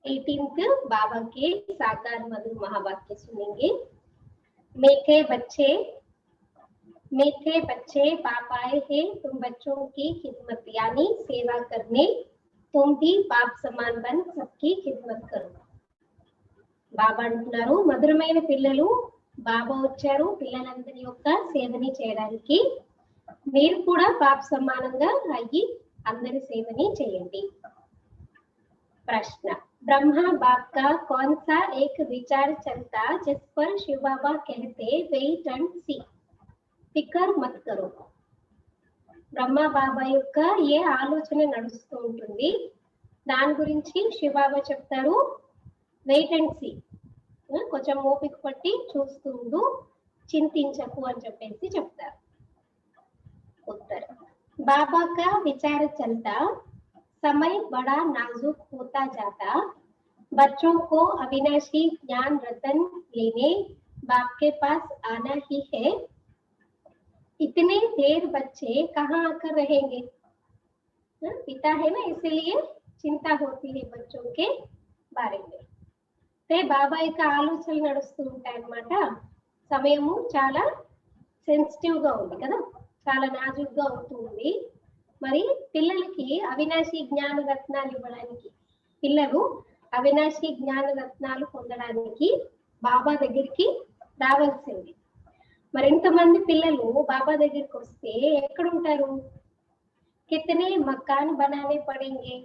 18th बाबा के साकार मधुर महावाक्य सुनेंगे। मीठे बच्चे बाप आए हैं तुम बच्चों की खिदमत यानी सेवा करने, तुम भी बाप समान बन सबकी खिदमत करो। బాబా అంటున్నారు మధురమైన పిల్లలు బాబా వచ్చారు పిల్లలందరి యొక్క సేవని చేయడానికి, మీరు కూడా బాప్ సమానంగా అయ్యి అందరి సేవని చేయండి। प्रश्न ब्रह्मा बाप का कौन सा एक विचार चलता जिस पर शिव बाबा कहते वेट एंड सी, फिकर मत करो। బ్రహ్మ బాబా యొక్క ఏ ఆలోచన నడుస్తూ ఉంటుంది దాని గురించి శివ బాబా చెప్తారు వెయిట్ అండ్ సీ, కొంచెం ఓపిక పట్టి చూస్తూ ఉండు చింతించకు అని చెప్పేసి చెప్తారు। उत्तर बाबा का विचार चलता समय बड़ा नाजुक होता जाता, बच्चों को अविनाशी ज्ञान रतन लेने बाप के पास आना ही है। इतने देर बच्चे कहाँ आकर रहेंगे, पिता है ना इसलिए चिंता होती है बच्चों के बारे में। బాబా యొక్క ఆలోచనలు నడుస్తూ ఉంటాయన్నమాట। సమయము చాలా సెన్సిటివ్ గా ఉంది కదా, చాలా నాజుగ్గా ఉంటుంది। మరి పిల్లలకి అవినాశి జ్ఞాన రత్నాలు ఇవ్వడానికి, పిల్లలు అవినాశి జ్ఞాన రత్నాలు పొందడానికి బాబా దగ్గరికి రావాల్సింది। మరి ఇంతమంది పిల్లలు బాబా దగ్గరికి వస్తే ఎక్కడ ఉంటారు? కితనే మకాన్ బనానే పడేంగే,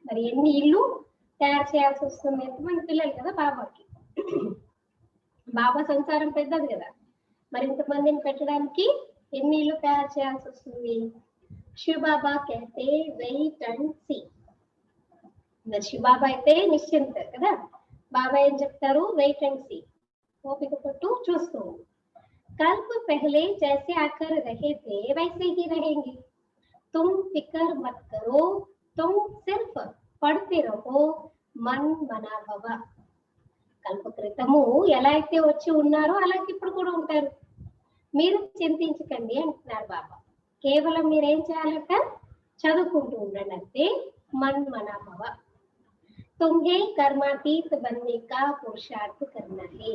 మరి ఎన్ని ఇల్లు తయారు చేయాల్సి వస్తుంది? ఎంతమంది పిల్లలు కదా బాబాకి, బాబా సంసారం పెద్దది కదా, మరి ఇంతమందిని పెట్టడానికి ఎన్ని ఇల్లు తయారు చేయాల్సి వస్తుంది? శివ బాబా कहते వెయిట్ అండ్ సీ, శివ బాబా అయితే నిశ్చింత కదా, బాబా ఏం చెప్తారు? వెయిట్ అండ్ సీ, ఓపిక పట్టు చూస్తూ। कल्प पहले जैसे आकर रहे थे वैसे ही रहेंगे, तुम फिक्र मत करो, तुम सिर्फ पढ़ते रहो मन मना भव। కల్ప క్రితము ఎలా అయితే వచ్చి ఉన్నారో అలాగే ఇప్పుడు కూడా ఉంటారు, మీరు చింతించకండి అంటున్నారు బాబా। కేవలం మీరేం చేయాలంట? చదువుకుంటూ ఉండండి అంతే। मन मना भव, तुम्हें कर्मातीत बनने का पुरुषार्थ करना है।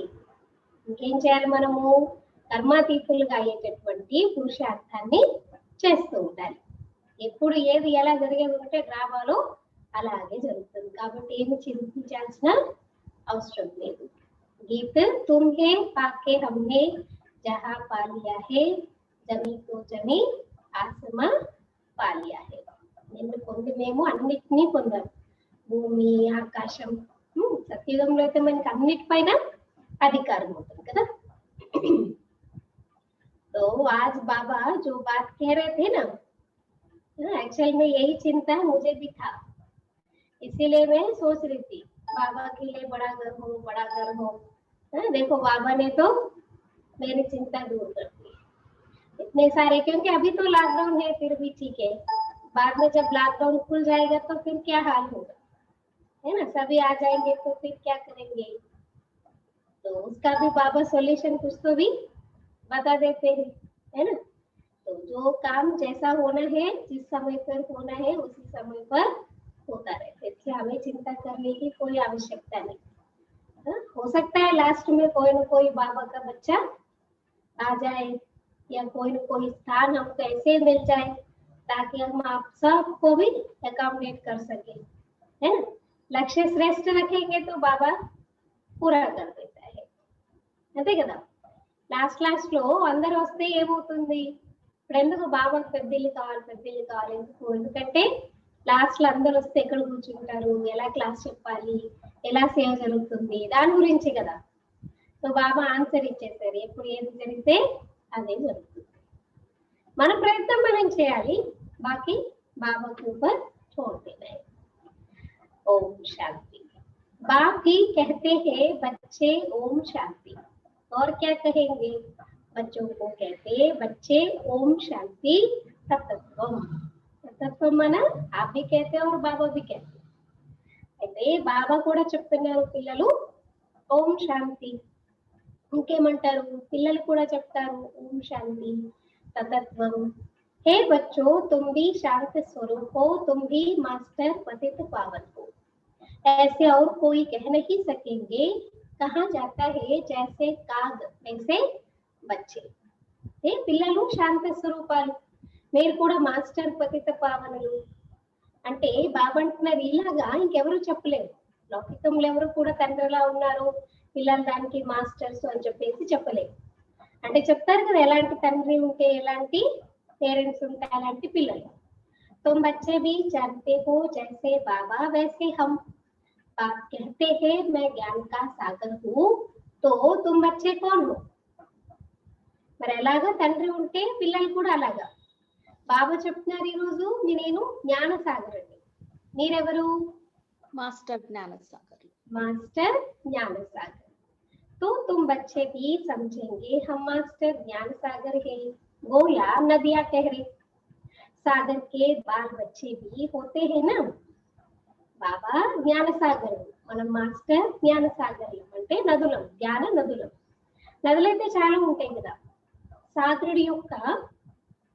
ఇంకేం చేయాలి? మనము కర్మాతీతులుగా అయ్యేటటువంటి పురుషార్థాన్ని చేస్తూ ఉండాలి। ఎప్పుడు ఏది ఎలా జరిగేది ఉంటే డ్రామాలో అలాగే జరుగుతుంది, కాబట్టి ఏమి చింతించాల్సిన అవసరం లేదు। గీత తుమ్హే పాకే హమ్నే జహా పాలియా హే, జమీ తో జమీ ఆసమా పాలియా హే, నిన్ను పొంది మేము అన్నిటినీ పొందాం, భూమి ఆకాశం। సత్యుగంలో అయితే మనకి అన్నిటిపైన अधिकार होता है ना। तो आज बाबा जो बात कह रहे थे ना, एक्चुअल में यही चिंता मुझे भी था, इसीलिए मैं सोच रही थी बाबा के लिए बड़ा घर हो, बड़ा घर हो। देखो बाबा ने तो मेरी चिंता दूर कर दी, इतने सारे, क्योंकि अभी तो लॉकडाउन है फिर भी ठीक है, बाद में जब लॉकडाउन खुल जाएगा तो फिर क्या हाल होगा, है ना, सभी आ जाएंगे तो फिर क्या करेंगे? तो उसका भी बाबा सॉल्यूशन कुछ तो भी बता देते हैं, है ना। तो जो काम जैसा होना है, जिस समय पर होना है उसी समय पर होता रहता है, इसलिए हमें चिंता करने की कोई आवश्यकता नहीं। हो सकता है लास्ट में कोई न कोई बाबा का बच्चा आ जाए या कोई न कोई स्थान हमको ऐसे मिल जाए ताकि हम आप सबको भी अकोमोडेट कर सके, है ना। लक्ष्य श्रेष्ठ रखेंगे तो बाबा पूरा कर देता है, అంతే కదా। లాస్ట్ లో అందరూ వస్తే ఏమవుతుంది? ఇప్పుడు ఎందుకు బాబాకు పెద్ద ఇల్లు కావాలి ఎందుకంటే లాస్ట్ లో అందరూ వస్తే ఎక్కడ కూర్చుంటారు, ఎలా క్లాస్ చెప్పాలి, ఎలా సేవ జరుగుతుంది, దాని గురించి కదా। సో బాబా ఆన్సర్ ఇచ్చేసారు, ఎప్పుడు ఏది జరిగితే అదే జరుగుతుంది, మన ప్రయత్నం మనం చేయాలి, బాకీ బాబా ऊपर छोड़ देना है। ओम शांति। बाप भी कहते हैं बच्चे ओम शांति, और क्या कहेंगे? बच्चों को कहते बच्चे ओम शांति तत्वम। तत्वम माना आप भी कहते हैं और बाबा भी कहते हैं, అయితే బాబా కూడా చెప్తున్నారు పిల్లలు ఓం శాంతి, ఇంకేమంటారు? పిల్లలు కూడా చెప్తారు ఓం శాంతి తత్వం। हे बच्चों तुम भी शांत स्वरूप हो, तुम भी मास्टर पतित पावन हो। ऐसे और कोई कह नहीं सकेंगे, कहा जाता है जैसे काग वैसे బచ్చే. ఏ పిల్లలు శాంత స్వరూపాలు, మీరు కూడా మాస్టర్ పతిత పావనులు అంటే బాబా అంటున్నారు ఇలాగా ఇంకెవరు చెప్పలేరు. లౌకికంలో ఎవరు కూడా తండ్రిలా ఉన్నారు, పిల్లలు దానికి మాస్టర్స్ అని చెప్పేసి చెప్పలేరు. అంటే చెప్తారు కదా, ఎలాంటి తండ్రి ఉంటే ఎలాంటి పేరెంట్స్ ఉంటే అలాంటి పిల్లలు. तुम बच्चे भी जानते हो जैसे बाबा वैसे हम, बाप कहते हैं मैं ज्ञान का सागर हूँ, तो तुम बच्चे कौन हो. మరి ఎలాగా తండ్రి ఉంటే పిల్లలు కూడా అలాగా. బాబా చెప్తున్నారు ఈ రోజు నేను జ్ఞాన సాగర్ అండి, మీరెవరు? మాస్టర్ జ్ఞాన సాగర్. మాస్టర్ జ్ఞాన సాగర్. तो तुम बच्चे भी समझेंगे हम मास्टर ज्ञान सागर है, गोया नदियां ठहरे, सागर के बाल बच्चे भी होते हैं ना. బాబా జ్ఞాన సాగర్, మనం మాస్టర్ జ్ఞాన సాగర్లం అంటే నదులం, జ్ఞాన నదులం. నదులైతే చాలా ఉంటాయి కదా, సాగరుడి యొక్క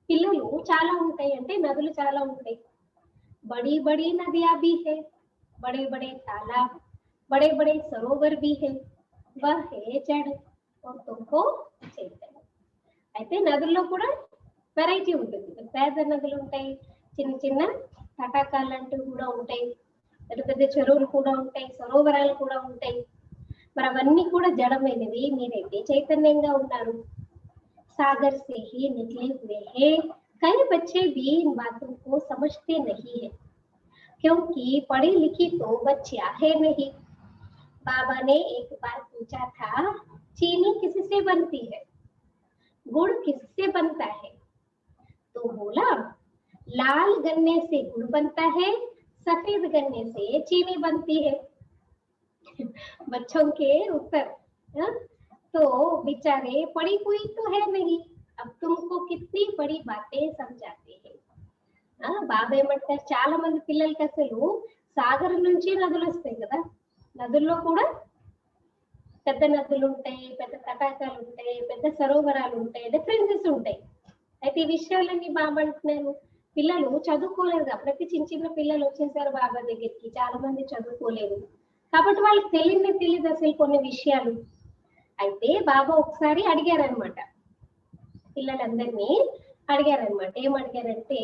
పిల్లలు చాలా ఉంటాయి అంటే నదులు చాలా ఉంటాయి. बड़ी बड़ी नदियां भी है, बड़े बड़े तालाब, बड़े बड़े सरोवर भी है, वह है जड़ और तुमको चैतन्य. అయితే నదుల్లో కూడా వెరైటీ ఉంటుంది. పెద్ద నదులు ఉంటాయి, చిన్న చిన్న తటాకాలు లాంటివి కూడా ఉంటాయి, పెద్ద పెద్ద చెరువులు కూడా ఉంటాయి, సరోవరాలు కూడా ఉంటాయి. మరి అవన్నీ కూడా జడమైనవి, మీరైతే చైతన్యంగా ఉన్నారు. सागर से ही निकले हुए हैं, कई बच्चे भी इन बातों को समझते नहीं है, क्योंकि पढ़ी लिखी तो बच्चियां है नहीं. बाबा ने एक बार पूछा था चीनी किससे बनती है, गुड़ किससे बनता है, तो बोला लाल गन्ने से गुड़ बनता है, सफेद गन्ने से चीनी बनती है. बच्चों के उत्तर. तो बेचारे पढ़ी हुई तो है नहीं, अब तुमको कितनी बड़ी बातें समझाते हैं. బాబా ఏమంటారు, చాలా మంది పిల్లలకి అసలు సాగరం నుంచి నదులు వస్తాయి కదా, నదుల్లో కూడా పెద్ద నదులు ఉంటాయి, పెద్ద తటాకాలు ఉంటాయి, పెద్ద సరోవరాలు ఉంటాయి, డిఫరెన్సెస్ ఉంటాయి. అయితే ఈ విషయాలన్నీ బాబా అంటున్నారు, పిల్లలు చదువుకోలేదు. ప్రతి చిన్న చిన్న పిల్లలు వచ్చేసారు బాబా దగ్గరికి, చాలా మంది చదువుకోలేదు కాబట్టి వాళ్ళకి తెలియదు అసలు కొన్ని విషయాలు. అయితే బాబా ఒకసారి అడిగారనమాట, పిల్లలందరినీ అడిగారనమాట. ఏమడిగారంటే,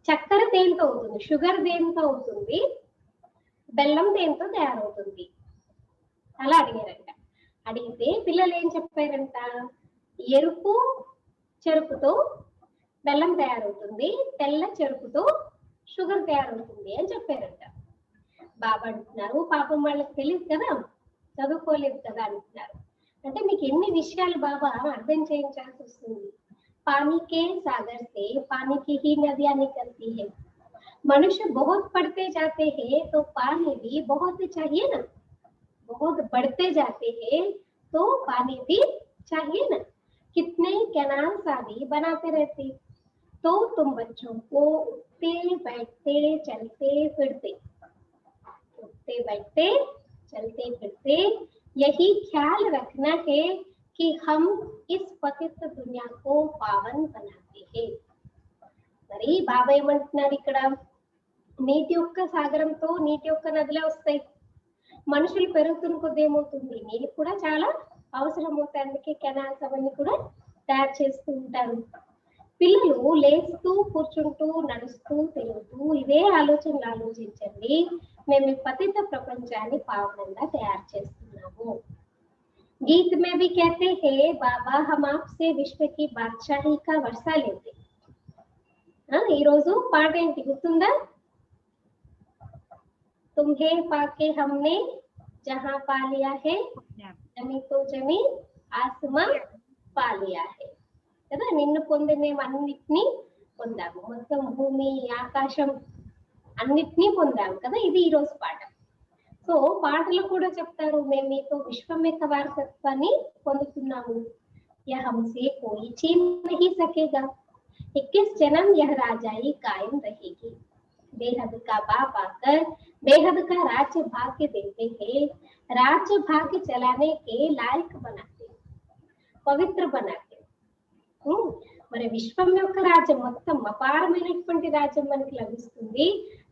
చక్కెర దేంతో అవుతుంది, షుగర్ దేంతో అవుతుంది, బెల్లం దేంతో తయారవుతుంది, అలా అడిగారంట. అడిగితే పిల్లలు ఏం చెప్పారంట, ఎరుపు చెరుకుతో బెల్లం తయారవుతుంది, తెల్ల చెరుకుతో షుగర్ తయారవుతుంది అని చెప్పారంట. బాబా అంటున్నారు, పాపం వాళ్ళకి తెలియదు కదా, చదువుకోలేదు కదా అంటున్నారు. అంటే మీకు ఎన్ని విషయాలు బాబా అర్థం చేయించాల్సి వస్తుంది. पानी के सागर से पानी की ही नदियां निकलती है. मनुष्य बहुत पढ़ते जाते हैं तो पानी भी बहुत चाहिए ना, बहुत बढ़ते जाते हैं तो पानी भी चाहिए ना. कितने कैनाल आदि बनाते रहते, तो तुम बच्चों को उठते बैठते चलते फिरते, उठते बैठते चलते फिरते यही ख्याल रखना है कि हम इस पतित दुनिया को पावन बनाते हैं. మరి బాబా ఏమంటున్నారు ఇక్కడ, నీటి యొక్క సాగరంతో నీటి యొక్క నదులే వస్తాయి. మనుషులు పెరుగుతున్న కొద్ది ఏమవుతుంది, నీళ్ళు కూడా చాలా అవసరం అవుతాయి, అందుకే కెనాల్స్ అవన్నీ కూడా తయారు చేస్తూ ఉంటారు. పిల్లలు లేస్తూ కూర్చుంటూ నడుస్తూ తిరుగుతూ ఇవే ఆలోచనలు ఆలోచించండి, మేము ఈ పతిత ప్రపంచాన్ని పావనంగా తయారు చేస్తున్నాము. गीत में भी कहते हैं बाबा हम आपसे विश्व की बादशाही का वर्षा लेते. ఈ రోజు పాట ఏంటి గుర్తుందా, तुम्हें पाके हमने जहां पा लिया है, जमी तो जमी आसमां पा लिया है కదా. నిన్ను పొంది మేము అన్నిటినీ పొందాము, మొత్తం భూమి ఆకాశం అన్నిటినీ పొందాము కదా. ఇది ఈ రోజు పాట. సో పాటలు కూడా చెప్తారు, మేము మీతో విశ్వం యొక్క వారసత్వాన్ని పొందుతున్నాము. यह हमसे कोई छीन नहीं सकेगा, 21 जन्म यह राजाई कायम रहेगी. बेहद का बाप आकर बेहद का राज्य भाग्य देते हैं, राज्य भाग्य चलाने के लायक बनाते, पवित्र बनाते. మరి విశ్వం యొక్క రాజ్యం మొత్తం అపారమైనటువంటి రాజ్యం మనకి లభిస్తుంది.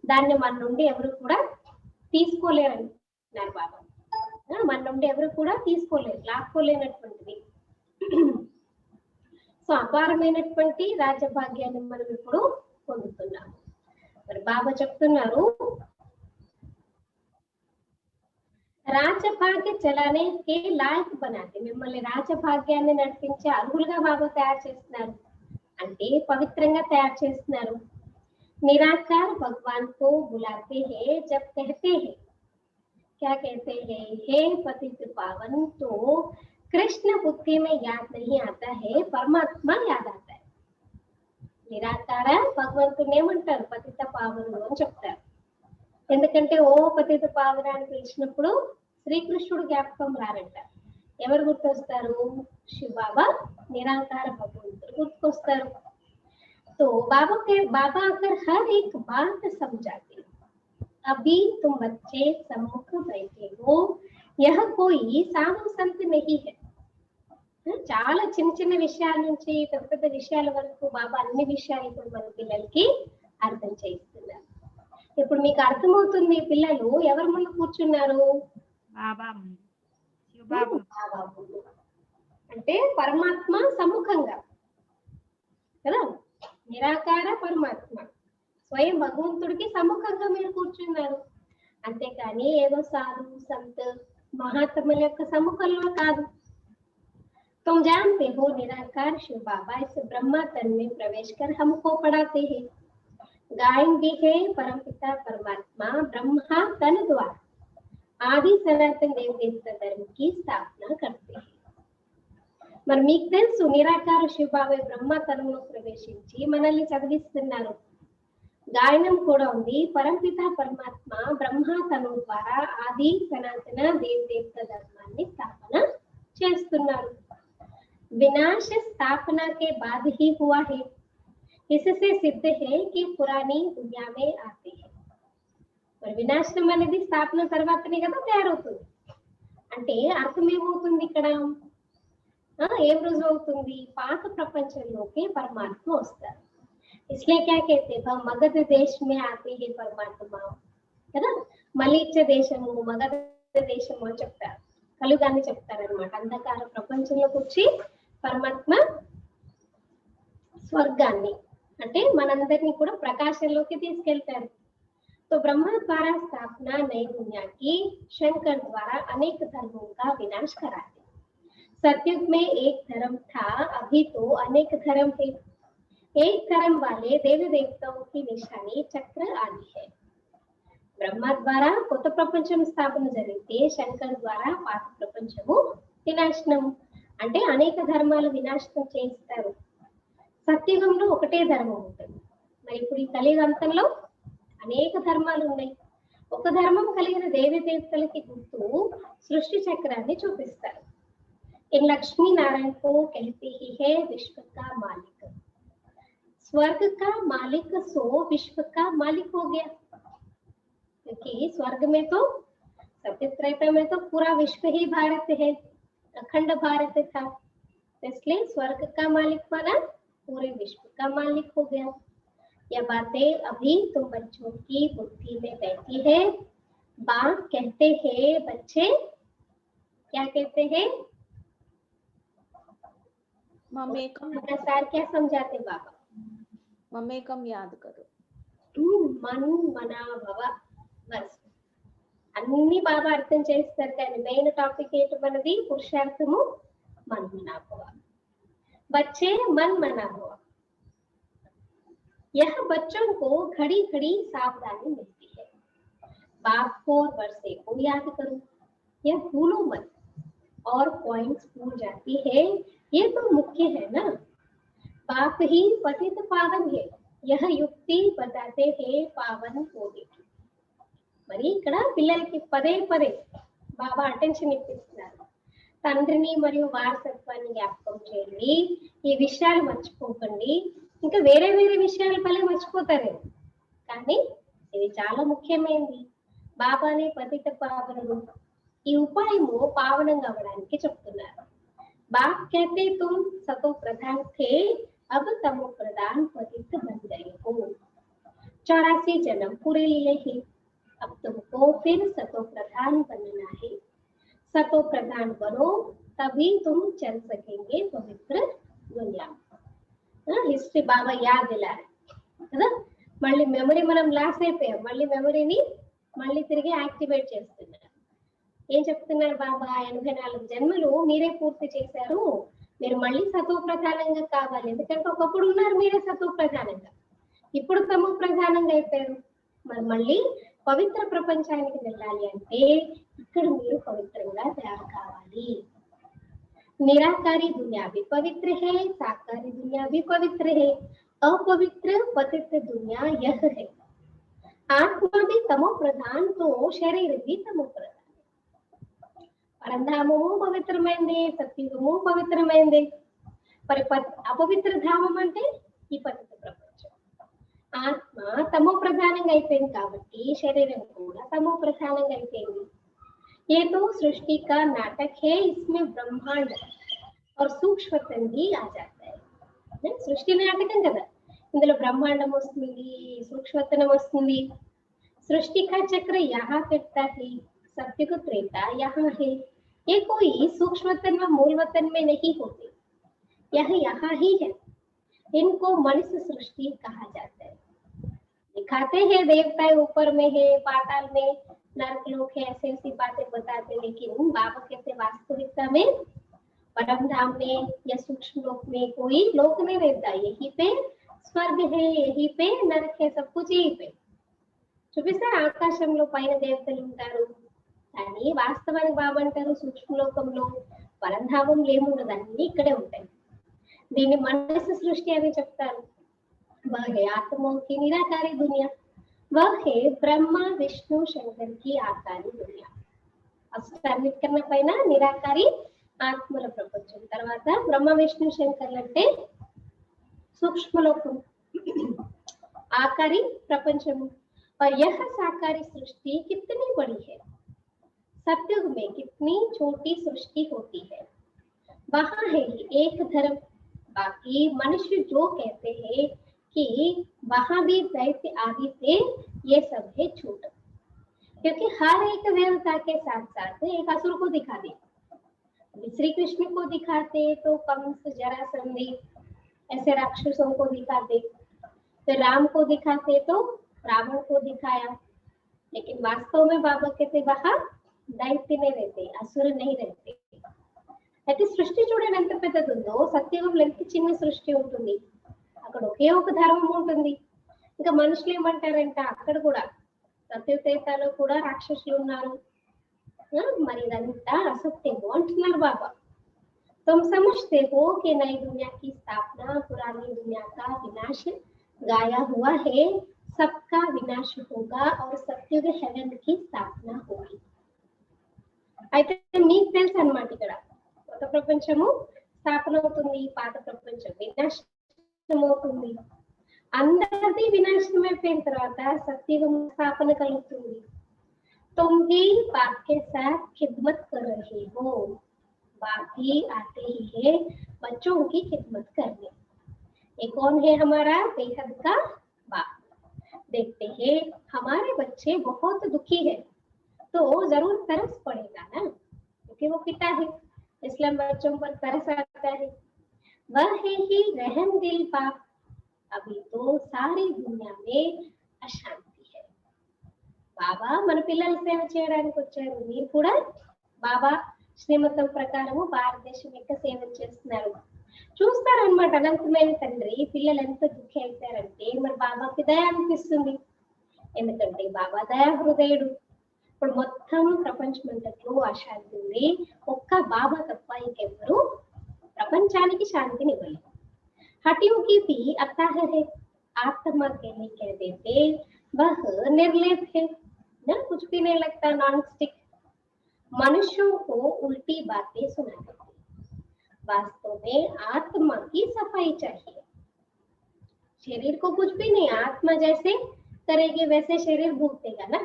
దాన్ని మన నుండి ఎవరు కూడా తీసుకోలేరన్నారు బాబా. మన నుండి ఎవరు కూడా తీసుకోలేరు, లాక్కోలేనటువంటిది. సో అపారమైనటువంటి రాజ్యభాగ్యాన్ని మనం ఇప్పుడు పొందుతున్నాము. మరి బాబా చెప్తున్నారు, రాజభాగ్య చలానే కే లాయక్ బనాతే, మిమ్మల్ని రాజభాగ్యాన్ని నడిపించే అర్హులుగా బాబా తయారు చేస్తున్నారు, అంటే పవిత్రంగా తయారు చేస్తున్నారు. निराकार भगवान को बुलाते हैं जब कहते हैं, क्या कहते हैं, हे पतित पावन, तो कृष्ण बुद्धि में याद नहीं आता है, परमात्मा याद आता है. నిరాకార భగవంతుని ఏమంటారు, పతిత పావనుడు అని చెప్తారు. ఎందుకంటే ఓ పతిత పావన అని పిలిచినప్పుడు శ్రీకృష్ణుడు జ్ఞాపకం రారంట. ఎవరు గుర్తొస్తారు, శివబాబా నిరాకార భగవంతుడు గుర్తుకొస్తారు. तो बाबा आकर हर एक बात समझाते, अभी तुम बच्चे सम्मुख बैठे हो, यह कोई साधु संत नहीं है. చాలా చిన్న చిన్న విషయాల నుంచి పెద్ద పెద్ద విషయాల వరకు బాబా అన్ని విషయాలు ఇప్పుడు మన పిల్లలకి అర్థం చేయిస్తున్నారు. ఇప్పుడు మీకు అర్థమవుతుంది, పిల్లలు ఎవరి ముందు కూర్చున్నారు, బాబా ముందు, అంటే పరమాత్మ సముఖంగా కదా. నిరాకార పరమాత్మ స్వయం భగవంతుడికి సముఖంగా మీరు కూర్చున్నారు, అంతేకాని ఏదో సాధు సంత్ మహాత్ముల యొక్క సముఖంలో కాదు. तुम जानते हो निराकार शिव बाबा इस ब्रह्मा तन में प्रवेश कर हमको पढ़ाते हैं, गायन भी है परमपिता परमात्मा ब्रह्मा तन द्वारा आदि सनातन देव देवता धर्म की स्थापना करते हैं. మరి మీకు తెలుసు నిరాకార శివబాబా బ్రహ్మతనంలో ప్రవేశించి మనల్ని చదివిస్తున్నారు. గాయనం కూడా ఉంది, పరంపిత పరమాత్మ బ్రహ్మతను ద్వారా ఆది సనాతన దేవదేవత ధర్మాన్ని స్థాపన చేస్తున్నారు. వినాశ స్థాపన के बाद ही हुआ है, इससे सिद्ध है कि पुरानी दुनिया में आते हैं. మరి వినాశనం అనేది స్థాపన తర్వాతనే కదా తయారవుతుంది. అంటే అర్థం ఏమవుతుంది ఇక్కడ, ఏం రుజువు అవుతుంది, పాత ప్రపంచంలోకి పరమాత్మ వస్తారు. इसलिए क्या कहते हैं, मगध देश में आते हैं परमात्मा కదా. మలిచ్చ దేశము మగధ దేశము అని చెప్తారు, కలుగాన్ని చెప్తారనమాట. అంధకార ప్రపంచంలోకి వచ్చి పరమాత్మ స్వర్గాన్ని అంటే మనందరినీ కూడా ప్రకాశంలోకి తీసుకెళ్తారు. तो ब्रह्मा द्वारा स्थापना नई दुनिया की, शंकर द्वारा अनेक धर्मों का विनाश कराते. सतयुग में एक धर्म था, अभी तो अनेक धर्म है. एक धर्म वाले देवी देवताओं की निशानी चक्र आदि है. బ్రహ్మ ద్వారా కొత్త ప్రపంచం స్థాపన జరిగితే, శంకర్ ద్వారా పాత ప్రపంచము వినాశనం, అంటే అనేక ధర్మాలు వినాశనం చేయిస్తారు. సత్యుగంలో ఒకటే ధర్మం ఉంటుంది. మరి ఇప్పుడు ఈ కలియుగంతంలో అనేక ధర్మాలు ఉన్నాయి. ఒక ధర్మం కలిగిన దేవి దేవతలకి గుర్తు సృష్టి చక్రాన్ని చూపిస్తారు. इन लक्ष्मी नारायण को कहते ही है विश्व का मालिक. स्वर्ग का मालिक सो विश्व का मालिक हो गया, क्योंकि स्वर्ग में तो सत्यत्रैता में तो पूरा विश्व ही भारत है, अखंड भारत था, इसलिए स्वर्ग का मालिक माना पूरे विश्व का मालिक हो गया. यह बातें अभी तुम बच्चों की बुद्धि में बैठी है. बाप कहते हैं बच्चे, क्या कहते हैं, ममेकम, सार क्या समझाते बाबा, ममेकम याद करो. मन मना भव, బస్ అన్ని బాబా అర్థం చేస్తారు. కానీ మెయిన్ టాపిక్ ఏంటన్నది పురుషార్థము मन मना भव. बच्चे मन मना भव, यह बच्चों को घड़ी घड़ी सावधानी मिलती है. बाप को और वर्षे को याद करो, यह भूलो मत. और पॉइंट्स भूल जाती है, ये तो मुख्य है ना. बाप ही पतित पावन है, यह युक्ति बताते हैं पावन होने की. మరి ఇక్కడ పిల్లలకి పదే పదే బాబా అటెన్షన్ ఇప్పిస్తున్నారు. తండ్రిని మరియు వారసత్వాన్ని జ్ఞాపకం చేయండి, ఈ విషయాలు మర్చిపోకండి. ఇంకా వేరే వేరే విషయాలు పల్లె మర్చిపోతారు, కానీ ఇది చాలా ముఖ్యమైనది. బాబానే పతిత పావనుడు, ఈ ఉపాయము పావనంగా అవ్వడానికి చెప్తున్నారు. बाप कहते तुम सतो प्रधान थे, अब तमो प्रधान पतित बन गए हो. 84 जन्म पूरे लिए ही, अब तुमको फिर सतो प्रधान बनना है। सतो प्रधान बनो तभी तुम चल सकेंगे पवित्र दुनिया में। हिस्ट्री बाबा याद दिला కదా, మళ్ళీ మెమరీ మనం లాస్ అయిపోయాం, మళ్ళీ మెమరీని మళ్ళీ తిరిగి యాక్టివేట్ చేస్తున్నారు. ఏం చెప్తున్నారు బాబా, 84 జన్మలు మీరే పూర్తి చేశారు, మీరు మళ్ళీ సతో ప్రధానంగా కావాలి. ఎందుకంటే ఒకప్పుడు ఉన్నారు మీరే సతో ప్రధానంగా, ఇప్పుడు తమో ప్రధానంగా అయిపోయారు. మరి మళ్ళీ పవిత్ర ప్రపంచానికి వెళ్ళాలి అంటే ఇక్కడ మీరు పవిత్రంగా తయారు కావాలి. निराकारी दुनिया भी पवित्र है, साकारी दुनिया भी पवित्र है, अपवित्र पतित दुनिया यह है। आत्मा भी तमो प्रधान तो शरीर भी तमो प्रधान. పరంధామము పవిత్రమైంది, సత్యుగము పవిత్రమైంది. మరి అపవిత్ర ధామం అంటే ఈ పతిత ప్రపంచం. ఆత్మ తమో ప్రధానంగా అయిపోయింది కాబట్టి శరీరం కూడా తమో ప్రధానంగా అయిపోయింది. ये तो सृष्टि का नाटक है, इसमें ब्रह्मांड और सूक्ष्मतन भी आ जाता है. సృష్టి నాటకం కదా, ఇందులో బ్రహ్మాండం వస్తుంది, సూక్ష్మతనం వస్తుంది. सृष्टि का चक्र यहाँ फिरता है, सत्युग त्रेता यहाँ है. ये कोई सूक्ष्मतन व मूलवतन में नहीं होते, यह यहाँ ही है. इनको मनुष्य सृष्टि कहा जाता है. दिखाते हैं देवताएं ऊपर में है, पाताल में नरक लोक है, ऐसे ऐसी बातें बताते, लेकिन बाबा कहते वास्तविकता में परम धाम में या सूक्ष्म लोक में कोई लोक नहीं रहता. यहीं पे स्वर्ग है, यहीं पे नरक है, सब कुछ यहीं पे చూపిస్తారు. ఆకాశంలో పైన దేవతలు ఉంటారు, కానీ వాస్తవానికి బాబా అంటారు సూక్ష్మలోకంలో పరంధామంలో ఏముండదు, అన్ని ఇక్కడే ఉంటాయి. దీన్ని మనసు సృష్టి అని చెప్తారు. वह है आत्माओं की निराकारी दुनिया, वह है ब्रह्मा विष्णु शंकर की आकारी दुनिया. అన్నిటికన్నా పైన నిరాకారి ఆత్మల ప్రపంచం, తర్వాత బ్రహ్మ విష్ణు శంకర్లు అంటే సూక్ష్మలోకం, ఆకారి ప్రపంచము. और यह साकारी सृष्टि कितनी बड़ी है, सत्युग में कितनी छोटी सृष्टि होती है. वहां है एक धर्म, बाकी मनुष्य जो कहते हैं कि वहां भी दैत्य आदि थे, ये सब है छूट. क्योंकि हर एक देवता के साथ साथ एक असुर को दिखा दिया. श्री कृष्ण को दिखाते तो कंस जरासंधी ऐसे राक्षसों को दिखाते, फिर राम को दिखाते तो रावण को दिखाया. लेकिन वास्तव में बाबा कहते वहां दैत्य नहीं रहते, असुर नहीं रहते. అయితే సృష్టి చూడండి ఎంత పెద్దది ఉందో, సత్యుగంలో ఎంత చిన్న సృష్టి ఉంటుంది, అక్కడ ఒకే ఒక ధర్మం ఉంటుంది. ఇంకా మనుషులు ఏమంటారంట, అక్కడ కూడా సత్యతేతలో కూడా రాక్షసులు ఉన్నారు, మరి ఇదంతా అసత్యము అంటున్నారు బాబా. तुम समझते हो कि नई दुनिया की स्थापना पुरानी दुनिया का विनाश गाया हुआ है, सबका विनाश होगा और सत्युग हेवन की स्थापना होगी. అయితే మీకు తెలుసు అన్నమాట, ఇక్కడ కొత్త ప్రపంచము స్థాపన అవుతుంది, పాత ప్రపంచం వినాశనం అవుతుంది. అందరిది వినాశనం అయిపోయిన తర్వాత సత్యుగం స్థాపన కలుగుతుంది. तुम भी बाप के साथ खिदमत कर रहे हो, बाकी आते ही है बच्चों की खिदमत करने. ये कौन है, हमारा बेहद का बाप. देखते हैं हमारे बच्चे बहुत दुखी है तो जरूर तरस पड़ेगा ना, क्योंकि वो पिता है, इसलिए बच्चों पर तरस आता है. वह है ही रहम दिल बाप. अभी तो सारी दुनिया में अशांति है. బాబా మన పిల్లల సేవ చేయడానికి వచ్చారు, మీరు కూడా బాబా శ్రీమతం ప్రకారము భారతదేశం యొక్క సేవ చేస్తున్నారు. చూస్తారనమాట, అనంతమైన తండ్రి పిల్లలు ఎంత దుఃఖి అవుతారంటే మరి బాబాకి దయ అనిపిస్తుంది, ఎందుకంటే బాబా దయా హృదయుడు. ఇప్పుడు మొత్తం ప్రపంచం అంతట్లో అశాంతి ఉంది, ఒక్క బాబా తప్ప ఇంకెవ్వరు ప్రపంచానికి శాంతిని ఇవ్వలేదు. हटियों की भी अताह है, आत्मा कहने कह देते वह निर्लेप है ना, कुछ भी नहीं लगता, नॉन स्टिक. मनुष्यों को उल्टी बातें सुना देते. वास्तव में आत्मा की सफाई चाहिए. शरीर को कुछ भी नहीं, आत्मा जैसे करेगी वैसे शरीर भुगतेगा ना.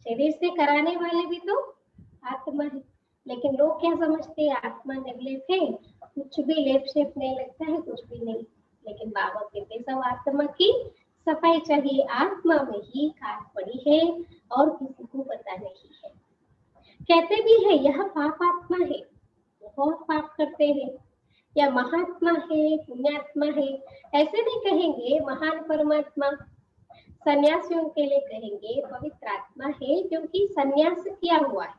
शरीर से कराने वाले भी तो आत्मा है, लेकिन लोग क्या समझते हैं आत्मा निर्लेप है, कुछ भी लेप शेप नहीं लगता है, कुछ भी नहीं. लेकिन बाबा कहते सब आत्मा की सफाई चाहिए. आत्मा में ही खाद पड़ी है, और किसी को पता नहीं है। कहते भी है यह पापात्मा है, बहुत पाप करते हैं, या महात्मा है, पुण्यात्मा है, ऐसे नहीं कहेंगे। महान परमात्मा सन्यासियों के लिए कहेंगे पवित्र आत्मा है, क्योंकि सन्यास किया हुआ है,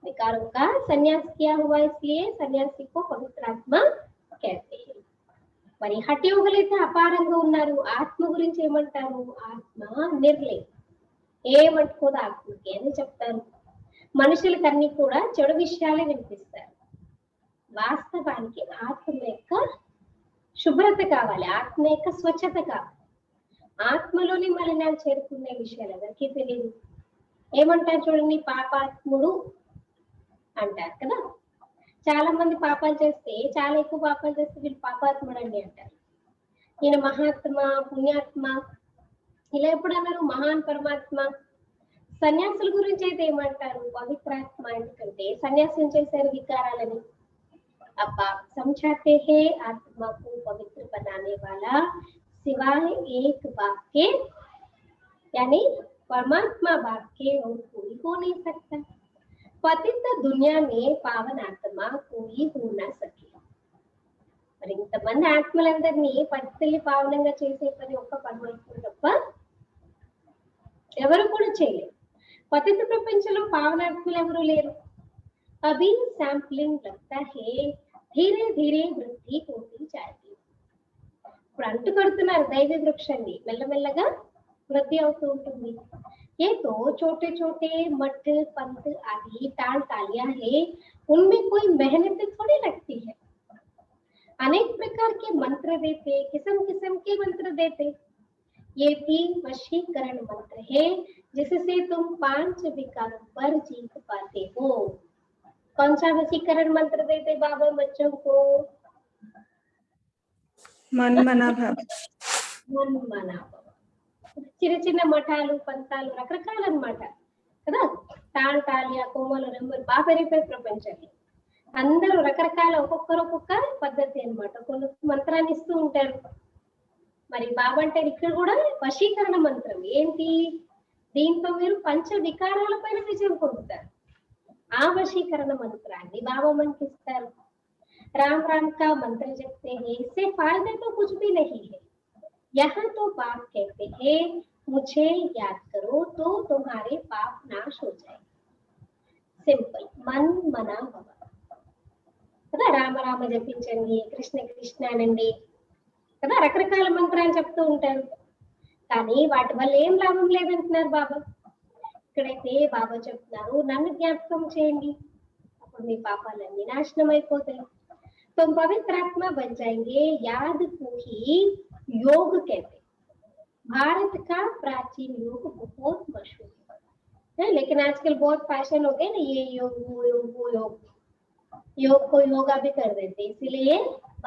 विकारों का सन्यास किया हुआ, इसलिए सन्यासी को पवित्र आत्मा कहते हैं। మరి హఠ యోగులైతే అపారంగా ఉన్నారు. ఆత్మ గురించి ఏమంటారు? ఆత్మ నిర్లయం, ఏమంటుకోదు ఆత్మకి అని చెప్తారు. మనుషులకి అన్ని కూడా చెడు విషయాలే వినిపిస్తారు. వాస్తవానికి ఆత్మ యొక్క శుభ్రత కావాలి, ఆత్మ యొక్క స్వచ్ఛత కావాలి. ఆత్మలోని మలినాలు చేరుకునే విషయాలు ఎవరికి తెలియదు. ఏమంటారు చూడండి, పాపాత్ముడు అంటారు కదా. చాలా మంది పాపాలు చేస్తే, చాలా ఎక్కువ పాపాలు చేస్తే వీళ్ళు పాపాత్ముడు అండి అంటారు. ఈయన మహాత్మ, పుణ్యాత్మ ఇలా ఎప్పుడు అన్నారు? మహాన్ పరమాత్మ. సన్యాసుల గురించి అయితే ఏమంటారు? పవిత్రాత్మ. ఎందుకంటే సన్యాసం చేశారు వికారాలని. अब आप समझाते हैं आत्मा को पवित्र बनाने वाला सिवाय एक बाप के यानी परमात्मा बाप के और कोई हो नहीं सकता. पतित दुनिया में पावन आत्मा कोई हो ना सके. మరి ఇంతమంది ఆత్మలందరినీ పతితుల్ని పావనంగా చేసే పని ఒక్క పరమాత్మ తప్ప ఎవరు కూడా చేయలేరు. పతిత ప్రపంచంలో పావనాత్మలు ఎవరు లేరు. अभी सैंपलिंग लगता है धीरे धीरे वृद्धि होती जाएगी. ఇప్పుడు అంటు కడుతున్నారు దైవ వృక్షాన్ని, మెల్లమెల్లగా వృద్ధి అవుతూ ఉంటుంది. ये तो छोटे छोटे मठ पंथ आदि टाल टालियां है, उनमें कोई मेहनत थोड़ी लगती है. अनेक प्रकार के मंत्र देते, किस्म किस्म के मंत्र देते. ये भी वशीकरण मंत्र है जिससे तुम 5 विकारों पर जीत पाते हो. कौन सा वशीकरण मंत्र देते बाबा बच्चों को? मन मना भाव. मन मना भाव. చిన్న చిన్న మఠాలు పంతాలు రకరకాలు అన్నమాట కదా. టాలియా కోమలు నెంబర్ బాగా పెరిగిపోయి ప్రపంచంలో అందరూ రకరకాల ఒక్కొక్కరు ఒక్కొక్క పద్ధతి అన్నమాట. కొన్ని మంత్రాన్ని ఇస్తూ ఉంటారు. మరి బాబా అంటే ఇక్కడ కూడా వశీకరణ మంత్రం ఏంటి? దీంతో మీరు పంచ వికారాల పైన విజయం పొందుతారు. ఆ వశీకరణ మంత్రాన్ని బాబా మనకి ఇస్తారు. राम राम का मंत्र जपते हैं, इससे फायदा तो कुछ भी नहीं है. यहाँ तो बाप कहते हैं मुझे याद करो तो तुम्हारे पाप नाश हो जाए. सिंपल, मन मना भव కదా. రామ రామ జపించండి, కృష్ణ కృష్ణ అనండి కదా. రకరకాల మంత్రాలు చెప్తూ ఉంటారు, కానీ వాటి వల్ల ఏం లాభం లేదంటున్నారు బాబా. ఇక్కడైతే బాబా చెప్తున్నారు నన్ను జ్ఞాపకం చేయండి, అప్పుడు మీ పాపాలన్నీ నాశనం అయిపోతాయి. तुम पवित्र आत्मा बन जाएंगे. याद को ही योग कहते. भारत का प्राचीन योग बहुत मशहूर है, लेकिन आजकल बहुत फैशन हो गए ना, ये योग वो योग वो योग, योग को योगा भी कर देते. इसीलिए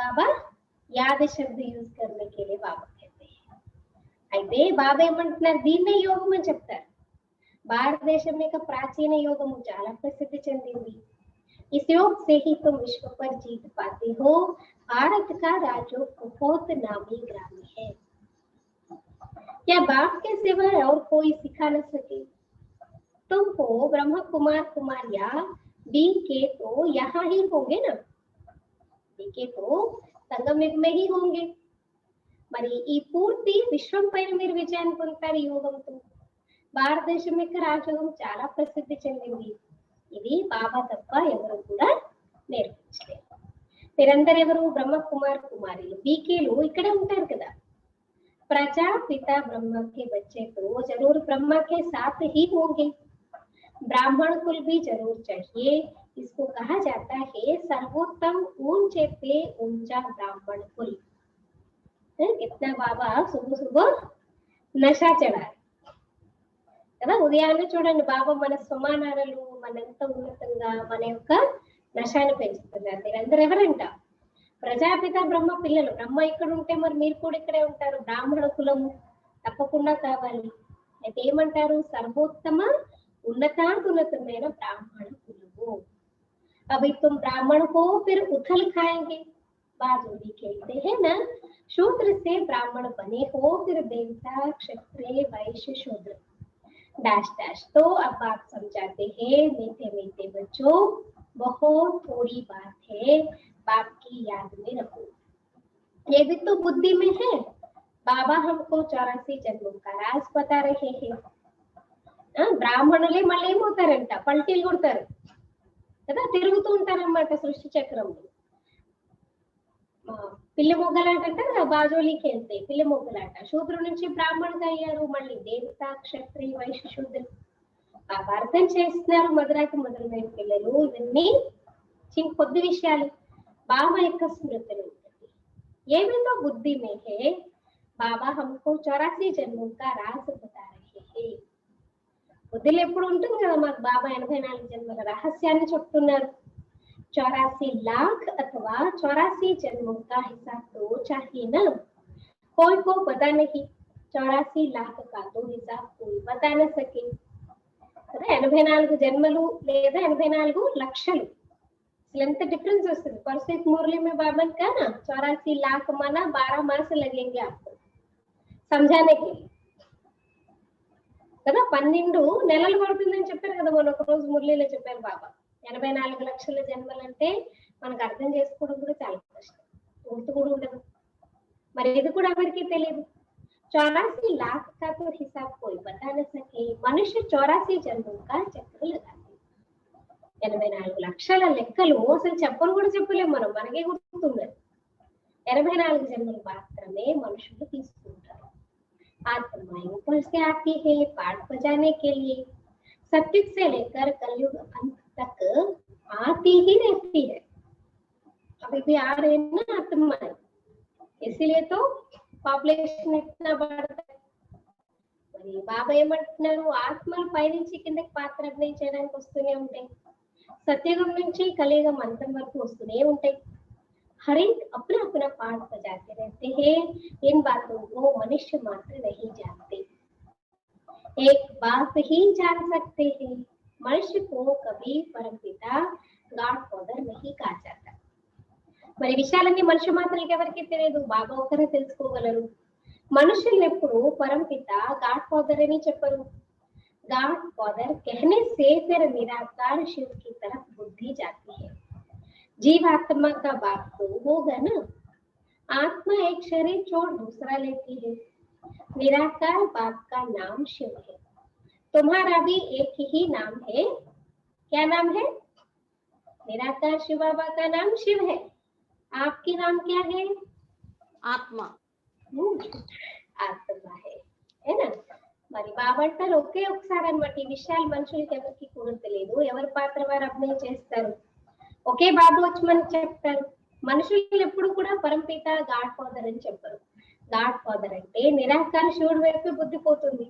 बाबा याद शब्द यूज करने के लिए बाबा कहते हैं. అయితే బాబా ఏమంటున్నారు, దీన్నే యోగం అని చెప్తారు. భారతదేశం యొక్క ప్రాచీన యోగము చాలా ప్రసిద్ధి చెందింది. इस योग से ही तुम विश्व पर जीत पाते हो. भारत का राजयोग बहुत नामी ग्रामी है. क्या बाप के सिवा और कोई सिखा न सके? तुमको ब्रह्म कुमार कुमारिया बी के तो यहाँ ही होंगे ना, बी के तो संगम युग में ही होंगे. మరి ఈ పూర్తి విశ్వం పైన మీరు విజయాన్ని పొందుతారు ఈ యోగంతో. భారతదేశం యొక్క రాజయోగం చాలా ప్రసిద్ధి చెందింది. ఇది బాబా తప్ప ఎవరు కూడా నేర్పించలేరు. మీరందరూ ఎవరు? బ్రహ్మ కుమార్ కుమారీలు, బీకేలు ఇక్కడే ఉంటారు కదా. ప్రజాపిత బ్రహ్మ के बच्चे तो जरूर ब्रह्मा के साथ ही होंगे. ब्राह्मण कुल भी जरूर चाहिए. इसको कहा जाता है सर्वोत्तम ऊंचे पे ऊंचा ब्राह्मण कुल. कितना बाबा सुबह सुबह नशा चढ़ाए కదా. ఉదయాన్నే చూడండి బాబా మన సమానాలు మనంత ఉన్నతంగా మన యొక్క నశాన్ని పెంచుతున్నారు. మీరందరూ ఎవరంట? ప్రజాపిత బ్రహ్మ పిల్లలు. బ్రహ్మ ఇక్కడ ఉంటే మరి మీరు కూడా ఇక్కడే ఉంటారు. బ్రాహ్మణ కులము తప్పకుండా కావాలి. అయితే ఏమంటారు? సర్వోత్తమ ఉన్నతాదున్నతమైన బ్రాహ్మణ కులము. అవి तुम ब्राह्मण को फिर उथल खाएंगे. बाजू भी कहते हैं ना, शूद्र से ब्राह्मण बने हो फिर देवता क्षत्रिय वैश्य शूद्र. Dash dash. तो अब बाप समझाते हैं, मीठे मीठे बच्चों, बहुत थोड़ी बात है, बाप की याद में रखो। ये भी तो बुद्धि में है। बाबा हमको 84 जन्मों का राज बता रहे हैं। బ్రాహ్మణులే మళ్ళీ ఏమవుతారంట, పల్టీలు కొడతారు కదా, తిరుగుతూ ఉంటారన్నమాట సృష్టి చక్రంలో. పిల్లి మొగ్గలాట అంటే బాజోలి खेलते పిల్లి మొగ్గలాట. శూద్రుడి నుంచి బ్రాహ్మణుడు అయ్యారు, మళ్ళీ దేవత, క్షత్రియ, వైశ్య, శూద్రుడు. బాబా అర్థం చేస్తున్నారు మధురాతి మధురమైన పిల్లలు, ఇవన్నీ కొద్ది విషయాలు బాబా యొక్క స్మృతిలో ఉంటుంది. ये भी तो बुद्धि में है, बाबा हमको 84 जन्मों का राज बता रहे हैं. బుద్ధిలో ఎప్పుడు ఉంటుంది కదా, మాకు బాబా 84 జన్మల రహస్యాన్ని చెప్తున్నారు. 84 लाख अथवा 84 जन्मों का हिसाब तो चाहिए ना, कोई को पता नहीं. 84 लाख का तो हिसाब कोई बता न सके కదా. 84 జన్మలు లేదా 84 లక్షలు, असल ఎంత डिफरेंस వస్తుంది. परसों एक मुरली में बाबा ने कहा ना, 84 लाख माना 12 मास लगेंगे आपको समझाने के लिए కదా. 12 నెలలు పడుతుందని చెప్పారు కదా మొన్న ఒక రోజు మురళీలో చెప్పారు బాబా. 84 లక్షల జన్మలంటే మనకు అర్థం చేసుకోవడం కూడా చాలా కష్టం, గుర్తు కూడా ఉండదు. మరి ఇది కూడా ఎవరికి తెలియదు. 84 लाख का तो हिसाब कोई बता न सके, మనిషి 84 జన్మం का చక్ర लगाते. 84 లక్షల లెక్కలు అసలు చెప్పను కూడా చెప్పలేము మనం, మనకే గుర్తుండదు. 84 జన్మలు మాత్రమే మనుషులు తీసుకుంటారు. आत्मा ऊपर से आती है पाठ बजाने के लिए, सत्युग से लेकर कलयुग अंत तक आती ही रहती है. अभी भी आ रहे हैं ना आत्मा, इसीलिए तो పాపులేషన్ ఇట్లా పడతాయి. మరి బాబా ఏమంటున్నారు, ఆత్మలు పైనుంచి కిందకి పాత్ర అభినయం చేయడానికి వస్తూనే ఉంటాయి, సత్యుగం నుంచి కలియుగం అంతం వరకు వస్తూనే ఉంటాయి. हर एक अपना अपना पाठ बजाते रहते हैं. इन बातों को मनुष्य मात्र नहीं जानते, एक बात ही जान सकते हैं, मनुष्य को कभी परमपिता गॉड फादर नहीं कहा जाता. మరి విషయాలన్నీ మనుష్య మాత్రలకి ఎవరికి తెలియదు, బాబా ఒకరే తెలుసుకోగలరు. మనుషులు ఎప్పుడు పరంపిత గాడ్ ఫాదర్ అని చెప్పరు. गाड फादर कहने से फिर निराकार शिव की तरफ बुद्धि जाती है. जीवात्मा का बाप तो होगा ना. आत्मा एक शरीर छोड़ दूसरा लेती है. निराकार बाप का नाम शिव है. तुम्हारा भी एक ही नाम है. क्या नाम है? निराकार शिव बाबा का नाम शिव है. आपकी नाम क्या है? आत्मा. ఆత్మ है ना. మరి బాబా అంటారు ఒకే ఒకసారి అన్నమాట. ఈ విషయాలు మనుషులకి ఎవరికి కూడా తెలియదు, ఎవరి పాత్ర వారు అభినయం చేస్తారు. ఒకే బాబు వచ్చి మనకి చెప్తారు. మనుషులు ఎప్పుడు కూడా పరంపిత గాడ్ ఫాదర్ అని చెప్పరు. గాడ్ ఫాదర్ అంటే నిరాకార శివుడు వైపు బుద్ధి పోతుంది.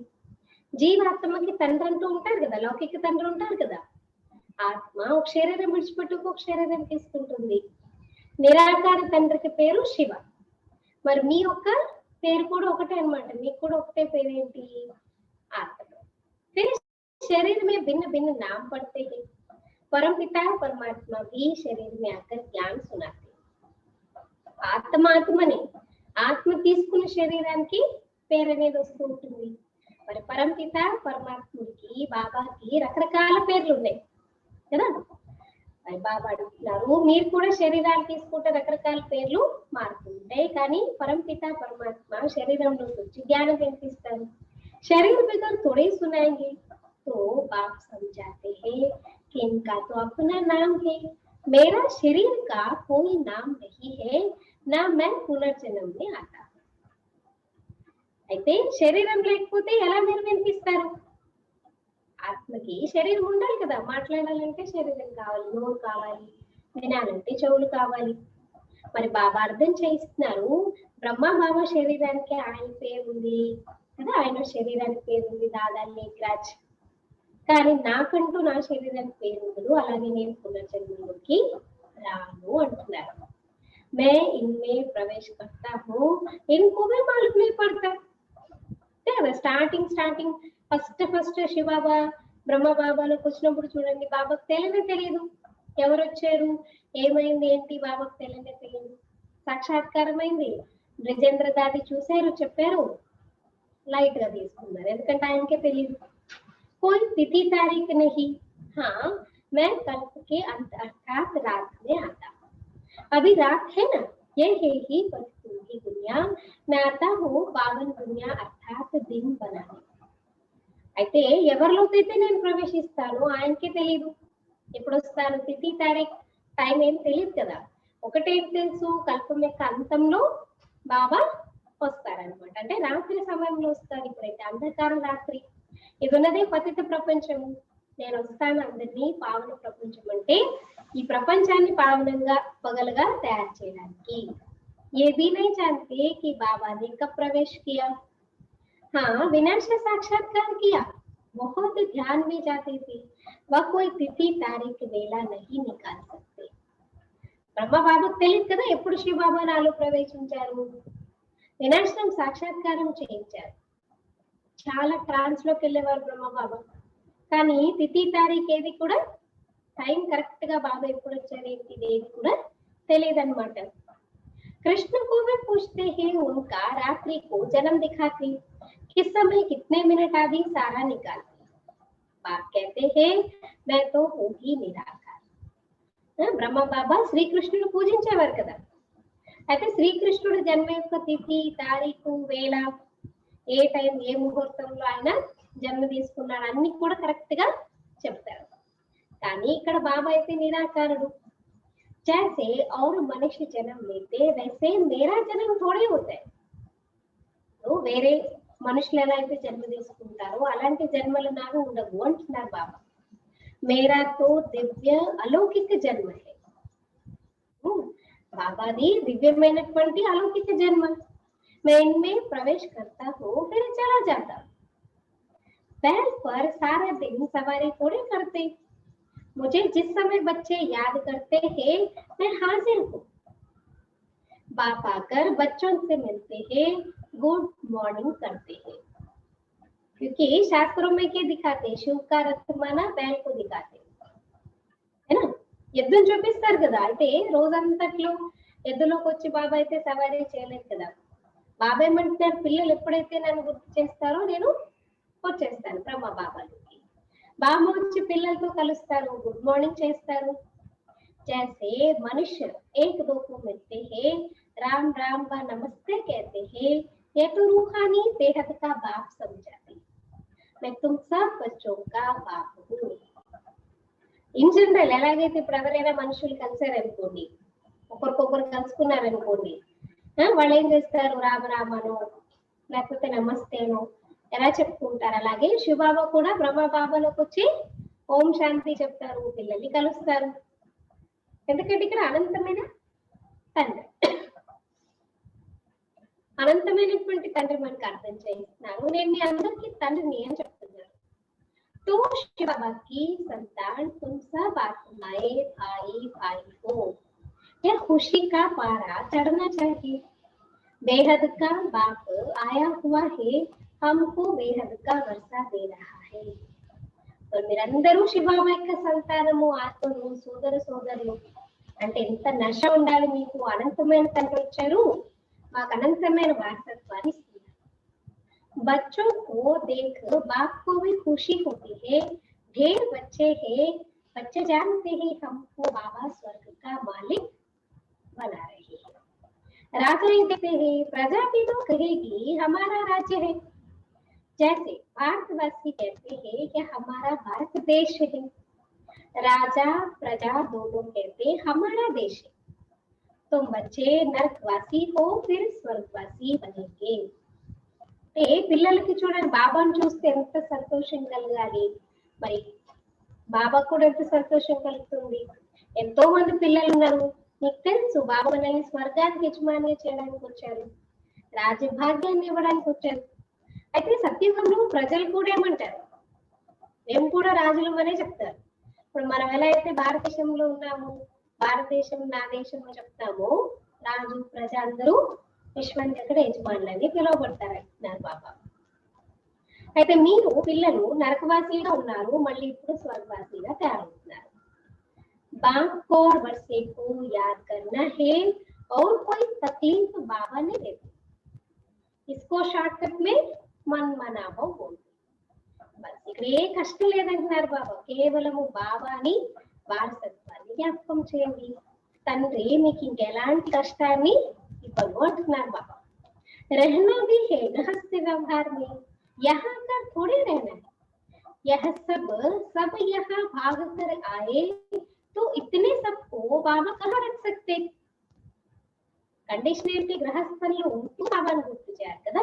జీవాత్మకి తండ్రి అంటూ ఉంటారు కదా, లౌకిక తండ్రి ఉంటారు కదా. ఆత్మ ఒక శరీరం విడిచిపెట్టి ఒక శరీరం తీసుకుంటుంది. నిరాకార తండ్రికి పేరు శివ. మరి మీ యొక్క పేరు కూడా ఒకటే అన్నమాట, మీకు కూడా ఒకటే పేరు ఏంటి? आत्मा. फिर शरीर में भिन्न भिन्न नाम पड़ते हैं. परमपिता परमात्मा भी शरीर में आकर ज्ञान सुनाते हैं. ఆత్మనే ఆత్మ తీసుకున్న శరీరానికి పేరు అనేది వస్తూ ఉంటుంది. మరి పరంపిత పరమాత్ముడికి బాబాకి రకరకాల పేర్లు ఉన్నాయి కదా. మరి బాబా అడుగుతున్నారు, మీరు కూడా శరీరాలు తీసుకుంటే రకరకాల పేర్లు మారుతుంటాయి, కానీ పరంపిత పరమాత్మ శరీరంలో వచ్చి జ్ఞానం వినిపిస్తారు. शरीर बगैर थोड़े सुनाएंगे. तो बाप समझाते हैं कि इनका तो अपना नाम है, मेरा शरीर का कोई नाम नहीं है, ना मैं पुनर्जन्म में आता. అయితే శరీరం లేకపోతే ఎలా మీరు వినిపిస్తారు? ఆత్మకి శరీరం ఉండాలి కదా, మాట్లాడాలంటే శరీరం కావాలి, నోరు కావాలి, వినాలంటే చెవులు కావాలి. మరి బాబా అర్థం చేయిస్తున్నారు, బ్రహ్మ బాబా శరీరానికి ఆయన పేరు ఉంది కదా, ఆయన శరీరానికి పేరు ఉంది దాదా లేఖరాజ్, కానీ నాకంటూ నా శరీరానికి పేరు ఉండదు, అలాగే నేను పునర్జన్మలోకి రాను అంటున్నారు. मैं इनमें प्रवेश करता हूँ, इनको भी मालूम नहीं पड़ता. స్టార్టింగ్ ఫస్ట్ శివబాబా బ్రహ్మ బాబాలోకి వచ్చినప్పుడు చూడండి, బాబాకు తెలియదు ఎవరు వచ్చారు, ఏమైంది ఏంటి, బాబాకు తెలియదు. సాక్షాత్కారమైంది, బ్రజేంద్ర దాది చూశారు, చెప్పారు, లైట్ గా తీసుకున్నారు, ఎందుకంటే ఆయనకే తెలియదు. कोई तिथि तारीख नहीं। हाँ, मैं कल्प के अंत अर्थात रात में आता हूँ। अभी रात है ना, ये है ही पवित्र की दुनिया। मैं आता हूँ पावन दुनिया అర్థాత్ దిన్ बनाने। అయితే ఎవరిలోకైతే నేను ప్రవేశిస్తానో ఆయనకే తెలియదు ఎప్పుడు వస్తాను, తిథి తారీఖ్ టైం ఏం తెలియదు కదా. ఒకటేం తెలుసు, కల్పం యొక్క అంతంలో బాబా వస్తారనమాట. అంటే రాత్రి సమయంలో వస్తారు. ఇప్పుడైతే అంధకారం రాత్రి, ఇది ఉన్నదే పతిత ప్రపంచము. నేను వస్తాను అందరినీ పావన ప్రపంచం అంటే ఈ ప్రపంచాన్ని పావనంగా పగలుగా తయారు చేయడానికి. ये भी नहीं जानते कि बाबा ने कब प्रवेश किया। हाँ, विनाश का साक्षात्कार किया, बहुत ध्यान में जाते थे, वह कोई तिथि तारीख वेला नहीं निकाल सकते। బ్రహ్మ బాబాకు తెలియదు కదా ఎప్పుడు శివ బాబా నాలో ప్రవేశించారు. వినాశనం సాక్షాత్కారం చేయించారు. చాలా ట్రాన్స్ లోకి వెళ్ళేవారు బ్రహ్మ బాబా. కానీ తిథి తారీఖు ఏది కూడా, టైం కరెక్ట్ గా బాబా ఎప్పుడు వచ్చారు ఏంటి ఏది కూడా తెలియదు అనమాట. कृष्ण को भी पूछते हैं उनका रात्रि को जन्म दिखाते, किस समय कितने मिनट आदि सारा निकालते। बाप कहते हैं मैं तो हूँ ही निराकार। బ్రహ్మ బాబా శ్రీకృష్ణుడు పూజించేవారు కదా. అయితే శ్రీకృష్ణుడు జన్మ యొక్క తిథి తారీఖు వేళ, ఏ టైం ఏ ముహూర్తంలో ఆయన జన్మ తీసుకున్నాడు అన్ని కూడా కరెక్ట్ గా చెప్తారు. కానీ ఇక్కడ బాబా అయితే నిరాకారుడు. जैसे और मनुष्य जन्म लेते वैसे मेरा जन्म थोड़े होता है. వేరే మనుషులు ఎలా అయితే జన్మ తీసుకుంటారో అలాంటి జన్మలు నాకు ఉండవు అంటున్నారు బాబా. మేరా తో దివ్య అలౌకిక జన్మ హై. బాబాది దివ్యమైనటువంటి అలౌకిక జన్మ. मैं इनमें प्रवेश करता हूँ फिर चला जाता हूँ. बैल पर सारा दिन सवारी थोड़े करते. मुझे जिस समय बच्चे याद करते हैं मैं हाजिर हूँ. बाप आकर बच्चों से मिलते हैं, गुड मॉर्निंग करते हैं. क्योंकि शास्त्रों में क्या दिखाते हैं, शिव का रथ माना बैल को दिखाते है ना. ఎద్దును చూపిస్తారు కదా. అయితే రోజంతట్లో ఎద్దులోకి వచ్చి బాబా అయితే సవారీ చేయలేదు కదా. బాబా ఏమంటున్నారు, పిల్లలు ఎప్పుడైతే నన్ను గుర్తు చేస్తారో నేను వచ్చేస్తాను బ్రహ్మ బాబాలోకి. బాబా వచ్చి పిల్లలతో కలుస్తారు, గుడ్ మార్నింగ్ చేస్తారు. जैसे मनुष्य एक दो को मिलते हैं, राम राम व नमस्ते कहते हैं, ये तो रूहानी बेहद का बाप समझाते. मैं तुम सब बच्चों का बाप हूँ. ఇన్ జనరల్ ఎలాగైతే ఇప్పుడు ఎవరైనా మనుషులు కలిసారనుకోండి, ఒకరికొకరు కలుసుకున్నారనుకోండి, వాళ్ళు ఏం చేస్తారు, రామ రామను లేకపోతే నమస్తేను ఎలా చెప్పుకుంటారు. అలాగే శివబాబా కూడా బ్రహ్మ బాబాలోకి వచ్చి ఓం శాంతి చెప్తారు, పిల్లల్ని కలుస్తారు. ఎందుకంటే ఇక్కడ అనంతమైన తండ్రి, అనంతమైనటువంటి తండ్రి మనకు అర్థం చేస్తున్నారు. నేను మీ అందరికీ తండ్రిని అని చెప్తున్నారు. तो शिव बाबा की संतान तुम सब आत्माएं भाई भाई हो. यह खुशी का पारा चढ़ना चाहिए. बेहद का बाप आया हुआ है, हमको बेहद का वर्षा दे रहा है. और మీరందరూ శివబాబా యొక్క సంతానము, ఆత్మలు, సోదర సోదరులు. అంటే ఎంత నశ ఉండాలి మీకు. అనంతమైన తండ్రి వచ్చారు, మాకు అనంతమైన వారసత్వాన్ని ఇస్తున్నారు. बच्चों को देख बाप को भी खुशी होती है. ढेर बच्चे हैं, बच्चे जानते हैं हमको बाबा स्वर्ग का मालिक बना रहे हैं. राजा ही कहते हैं, प्रजा भी तो कहेगी हमारा राज्य है. जैसे भारतवासी कहते हैं कि हमारा भारत देश है. राजा प्रजा दोनों कहते हमारा देश है. तुम बच्चे नरकवासी हो फिर स्वर्गवासी बनेंगे. పిల్లలకి చూడండి, బాబాను చూస్తే ఎంత సంతోషం కలగాలి. మరి బాబా కూడా ఎంత సంతోషం కలుగుతుంది. ఎంతో మంది పిల్లలు ఉన్నారు, నీకు తెలుసు బాబా మనల్ని స్వర్గానికి యజమాని చేయడానికి వచ్చారు, రాజభాగ్యాన్ని ఇవ్వడానికి వచ్చారు. అయితే సత్యుగంలో ప్రజలు కూడా ఏమంటారు, మేము కూడా రాజులు అనే చెప్తారు. ఇప్పుడు మనం ఎలా అయితే భారతదేశంలో ఉన్నాము, భారతదేశం నా దేశం అని చెప్తాము, రాజు ప్రజ అందరూ విశ్వానికి అక్కడ యజమానులని పిలువబడతారు అంటున్నారు బాబా. అయితే మీరు పిల్లలు నరకవాసీగా ఉన్నారు, మళ్ళీ ఇప్పుడు స్వర్గవాసీగా తయారవుతున్నారు. बाप को और वर्षे को याद करना है और कोई तकलीफ बाबा ने देती. इसको शॉर्टकट में मन मनावो बोलते. बस ఇక్కడ ఏ కష్టం లేదంటున్నారు బాబా, కేవలము బాబాని వారసత్వాన్ని జ్ఞాపకం చేయండి. తండ్రి మీకు ఇంకెలాంటి కష్టాన్ని ఇవ్వను అంటున్నారు బాబా. रहना भी है गृहस्थ व्यवहार में, यहाँ कर थोड़े रहना है, यह सब यहाँ भाग कर आए तो इतने सबको बाबा कहाँ रख सकते. కండిషనరీ గృహస్థంలో ఉంటూ బాబాను గుర్తు చేయాలి కదా.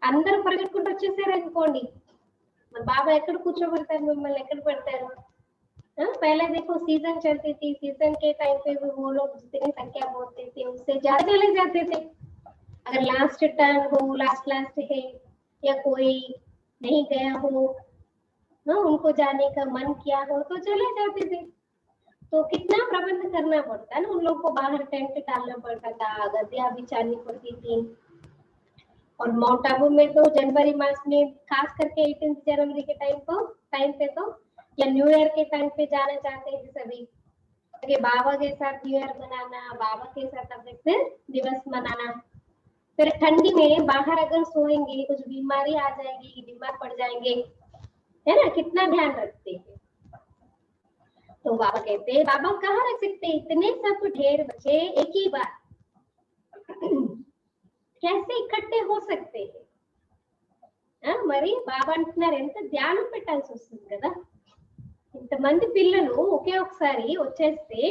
అందరూ పరిగెట్టుకుంటూ వచ్చేసారు అనుకోండి, మరి బాబా ఎక్కడ కూర్చోబెడతారు, మిమ్మల్ని ఎక్కడ పెడతారు. पहले देखो सीजन चलती थी, सीजन के टाइम पे भी वो लोग जितनी संख्या बोलते थे उससे ज्यादा चले जाते थे. अगर लास्ट टर्न हो, लास्ट है या कोई नहीं गया हो, उनको जाने का मन किया हो तो चले जाते थे. तो कितना प्रबंध करना पड़ता है ना, उन लोगों को बाहर टेंट डालना पड़ता था, गद्दियां बिछानी पड़ती थी. और माउंट आबू में तो जनवरी मास में खास करके 18 जनवरी के टाइम पे तो या न्यू ईयर के टाइम पे जाना चाहते थे सभी, कि बाबा के साथ न्यू ईयर मनाना, बाबा के साथ अमृत दिवस मनाना. फिर ठंडी में बाहर अगर सोएंगे कुछ बीमारी आ जाएगी, बीमार पड़ जाएंगे, है ना, कितना ध्यान रखते हैं. तो बाबा कहते हैं बाबा कहाँ रख सकते, इतने सब ढेर बच्चे एक ही बार कैसे इकट्ठे हो सकते हैं. మరి బాబా అంటున్నారు ఎంత ధ్యానం పెట్టాల్సి వస్తుంది కదా. ఇంతమంది పిల్లలు ఒకే ఒకసారి వచ్చేస్తే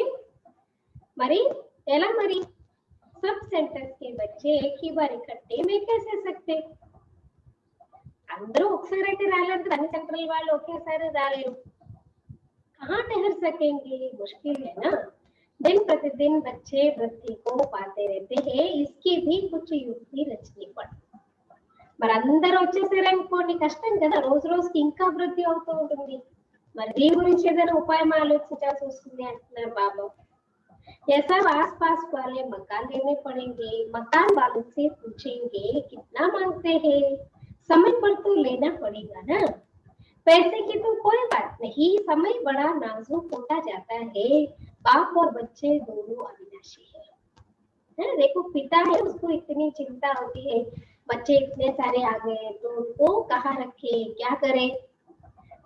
మరి ఎలా, మరి सब सेंटर्स के बच्चे एक ही बार इकट्ठे में कैसे सकते. అందరూ ఒకసారి అయితే రాలేరు, అన్ని సెంట్రల్ వాళ్ళు ఒకేసారి రాలేరు. कहाँ ठहर सकेंगे, मुश्किल है ना. दिन प्रतिदिन बच्चे वृद्धि को पाते रहते हैं, इसकी भी कुछ युक्ति रचनी पड़ती. మరి అందరూ వచ్చేసారు అనుకోండి కష్టం కదా, రోజు రోజుకి ఇంకా వృద్ధి అవుతూ ఉంటుంది. మరి దీని గురించి ఏదైనా ఉపాయం ఆలోచించాల్సి వస్తుంది అంటున్నారు బాబా. ये सब आस पास वाले मकान लेने पड़ेंगे, मकान वालों से पूछेंगे कितना मांगते हैं, समय पर तो लेना पड़ेगा ना. पैसे की तो कोई बात नहीं, समय बड़ा नाजुक होता जाता है, बाप और बच्चे दोनों अविनाशी है. देखो पिता है उसको इतनी चिंता होती है, बच्चे इतने सारे आ गए तो उनको कहाँ रखे, क्या करे.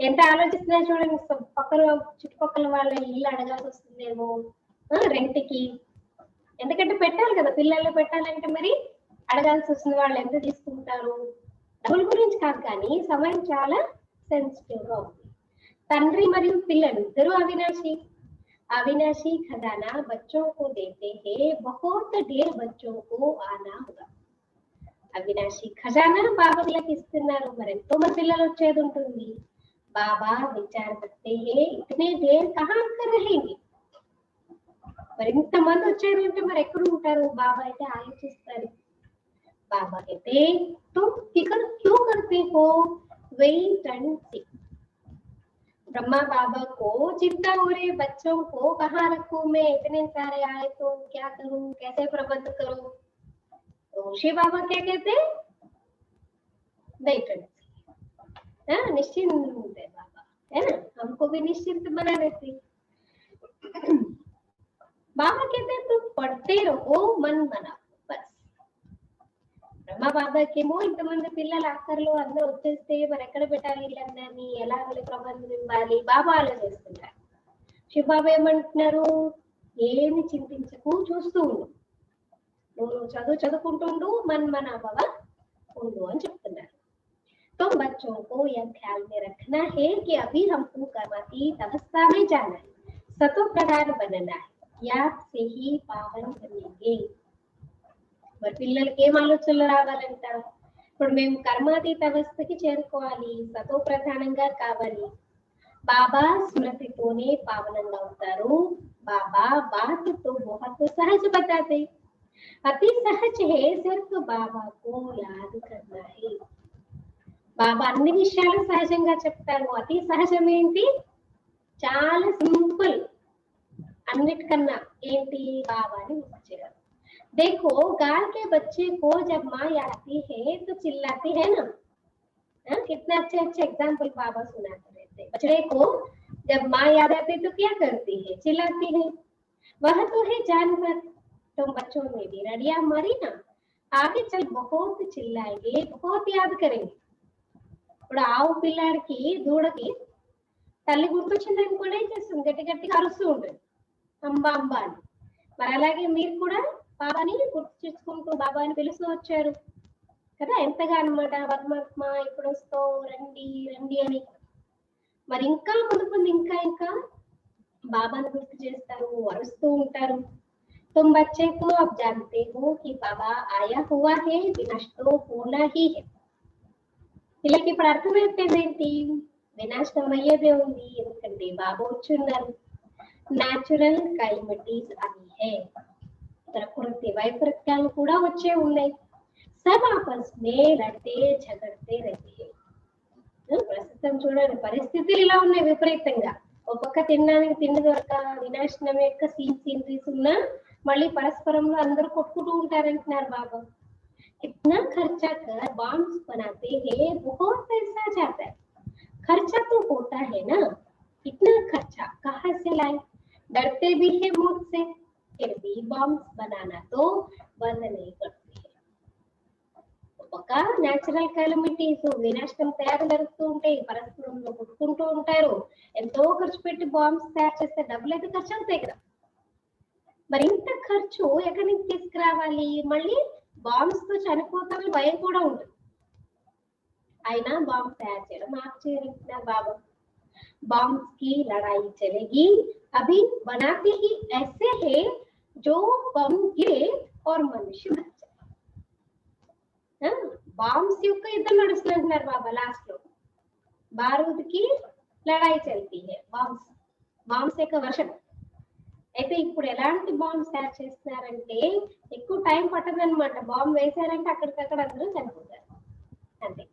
ఎంత ఆలోచిస్తున్నా చూడండి, పక్కన చుట్టుపక్కల వాళ్ళ ఇల్లు అడగాల్సి వస్తుందేమో రెంట్ కి, ఎందుకంటే పెట్టాలి కదా, పిల్లలు పెట్టాలంటే మరి అడగాల్సి వస్తుంది. వాళ్ళు ఎంత తీసుకుంటారు, డబ్బుల గురించి కాదు కానీ సమయం చాలా సెన్సిటివ్ గా ఉంది. తండ్రి మరియు పిల్లలు ఇద్దరు అవినాశి. अविनाशी खजाना बच्चों को देते हैं, बहुत ढेर बच्चों को आना होगा. అవినాశి ఖజానా బాబాకి ఇస్తున్నారు, మరి ఎంతో మంది పిల్లలు వచ్చేది ఉంటుంది. బాబా విచార करते हैं इतने ढेर कहाँ कर रहेंगे. మరి ఇంతమంది వచ్చారు అంటే మరి ఎక్కడ ఉంటారు. బాబా అయితే ఆలోచిస్తారు. బాబా कहते तुम फिक्र क्यों करते हो, वेट एंड सी. ब्रह्मा बाबा को चिंता हो रही बच्चों को कहाँ रखूं मैं, इतने सारे आए तो क्या करूं, कैसे प्रबंध करूं. तो शिव बाबा क्या कहते हैं, वेट एंड सी. निश्चिंत है बाबा, है ना, हमको भी निश्चिंत बना देते. बाबा कहते हैं तुम पढ़ते रहो, मन बनाओ बस. బ్రహ్మ బాబాకేమో ఇంతమంది పిల్లలు ఆఖరిలో అందరూ వచ్చేస్తే మరి ఎక్కడ పెట్టాలి వీళ్ళందరినీ, ఎలా వాళ్ళ ప్రబంధం ఇవ్వాలి, బాబా ఆలోచిస్తున్నారు. శివబాబా ఏమంటున్నారు, ఏమి చింతించకు, చూస్తూ ఉండు, నువ్వు చదువుకుంటుండు, మన బాబా ఉండు అని చెప్తున్నారు. तो बच्चों को यह ख्याल में रखना है कि अभी हमको कर्मातीत अवस्था में जाना है, सतो प्रधान बनना है, याद से ही पावन बनेंगे. మరి పిల్లలకి ఏం ఆలోచనలు రావాలంట, ఇప్పుడు మేము కర్మాతీత అవస్థకి చేరుకోవాలి, సతో ప్రధానంగా కావాలి. బాబా స్మృతితోనే పావనంగా అవుతారు. బాబా బాత్ తో బహుత్ సహజ బతాతే, అతి సహజ హే సిర్ఫ్ బాబా కో యాద్ కర్నా హై. బాబా అన్ని విషయాలు సహజంగా చెప్తారు. అతి సహజం ఏంటి, చాలా సింపుల్. అన్నిటికన్నా ఏంటి, బాబాని గుర్తు చేయడం. देखो गाय के बच्चे को जब माँ याद आती है तो चिल्लाती है ना. कितना अच्छे एग्जाम्पल बाबा सुनाते रहते. बछड़े को जब माँ याद आती है तो क्या करती है, चिल्लाती है. वह तो है जानवर. तुम बच्चों में भी रड़िया मारी ना, आगे चल बहुत चिल्लाएंगे, बहुत याद करेंगे. ఇప్పుడు ఆవు పిల్లాడికి దూడకి తల్లి గుర్తొచ్చింది అనుకోండి ఏం చేస్తుంది, గట్టి గట్టిగా అరుస్తూ ఉంటుంది అంబా అంబా అని. మరి అలాగే మీరు కూడా బాబాని గుర్తు చేసుకుంటూ బాబాని పిలుస్తూ వచ్చారు కదా, ఎంతగా అనమాట. పరమాత్మ ఇప్పుడు వస్తావు, రండి రండి అని. మరి ఇంకా ముందు ముందు ఇంకా ఇంకా బాబాని గుర్తు చేస్తారు, అరుస్తూ ఉంటారు. तुम बच्चे को अब जानते हो कि बाबा आया हुआ है, विनाश तो होना ही है. వీళ్ళకి ఇప్పుడు అర్థమైపోయింది ఏంటి, వినాశనం అయ్యేదే ఉంది, ఎందుకంటే బాబా వచ్చున్నారు. న్యాచురల్ క్లైమేటీస్ అని హే, ప్రకృతి వైపరీత్యాలు కూడా వచ్చే ఉన్నాయి. సబ్ ఆపస్ మే లడ్తే झगड़ते रहते हैं. ప్రస్తుతం చూడండి పరిస్థితులు ఇలా ఉన్నాయి విపరీతంగా. ఒక పక్క తినడానికి తిండి దొరక వినాశనం యొక్క సీనరీస్ ఉన్నా మళ్ళీ పరస్పరంలో అందరూ కొట్టుకుంటూ ఉంటారంటున్నారు బాబా. कितना खर्चा कर बॉम्ब्स बनाते हैं, बहुत पैसा जाता है. खर्चा तो होता है ना, इतना खर्चा कहाँ से लाए. डरते भी है मौत से, फिर भी बॉम्ब्स बनाना तो बंद नहीं करते हैं. ఒక న్యాచురల్ కెలమిటీస్ వినాశనం తయారు జరుగుతూ ఉంటాయి, పరస్పరంలో కొట్టుకుంటూ ఉంటారు. ఎంతో ఖర్చు పెట్టి బాంబ్స్ తయారు చేస్తే డబ్బులు అయితే ఖర్చు అవుతాయి కదా. మరి ఇంత ఖర్చు ఎక్కడి నుంచి తీసుకురావాలి, మళ్ళీ బాంబ్స్ తో చనిపోతామని భయం కూడా ఉంటుంది. అయినా బాంబ్ తయారు చేయడం ఆశ్చర్యంగా బాబా. బాంబ్స్ की लड़ाई चलेगी, अभी बनाते ही ऐसे है जो बम गिरे और मनुष्य बच जाए. బాంబ్స్ యొక్క యుద్ధం నడుస్తున్నారు బాబా. లాస్ట్ లో బారూద్ కి లడాయి చల్తీ హై, బాంబ్స్ యొక్క వర్షం. అయితే ఇప్పుడు ఎలాంటి బాంబ్స్ తయారు చేస్తున్నారంటే ఎక్కువ టైం పట్టదు అనమాట. బాంబ్ వేసారంటే అక్కడికక్కడ అందరూ చనిపోతారు అంతే.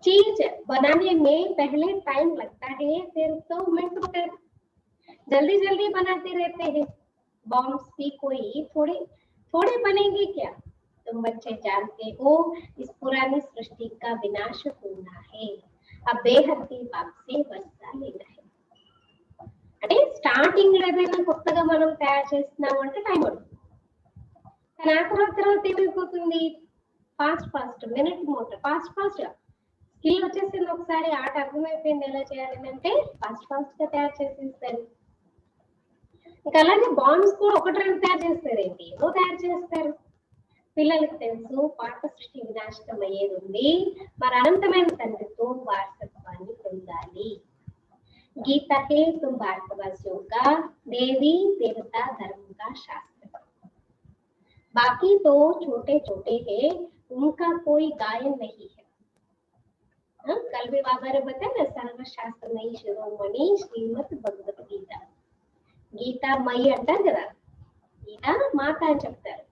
चीज बनाने में पहले टाइम लगता है, फिर तो मिनट पर जल्दी जल्दी बनाते रहते हैं. बॉम्ब्स भी कोई थोड़े थोड़े बनेंगे क्या. तुम बच्चे जानते हो इस पुरानी सृष्टि का विनाश होना है, अब बेहद बाप से बदला लेना है. అంటే స్టార్టింగ్ ఏదైనా కొత్తగా మనం తయారు చేస్తున్నాము అంటే టైం పడుతుంది, కానీ ఆ తర్వాత ఏమైపోతుంది, fast minute motor fast skill వచ్చేసింది. ఒకసారి ఆట అర్థమైపోయింది ఎలా చేయాలని అంటే ఫాస్ట్ గా తయారు చేసేస్తారు. ఇంకా అలాగే బాంబ్స్ కూడా ఒకటి రెండు తయారు చేస్తారు ఏంటి, ఏదో తయారు చేస్తారు. పిల్లలకు తెలుసు పాత సృష్టి వినాశనం అయ్యేది ఉంది, మరి అనంతమైన తండ్రితో వారసత్వాన్ని పొందాలి. गीता है तुम भारतवासियों का देवी देवता धर्म का शास्त्र. बाकी तो छोटे छोटे है, उनका कोई गायन नहीं है. कल भी बाबा ने बताया ना, सर्वशास्त्र नहीं शिरोमणि श्रीमद भगवत गीता. गीता मई అంటారు కదా, గీత మాత అని చెప్తారు.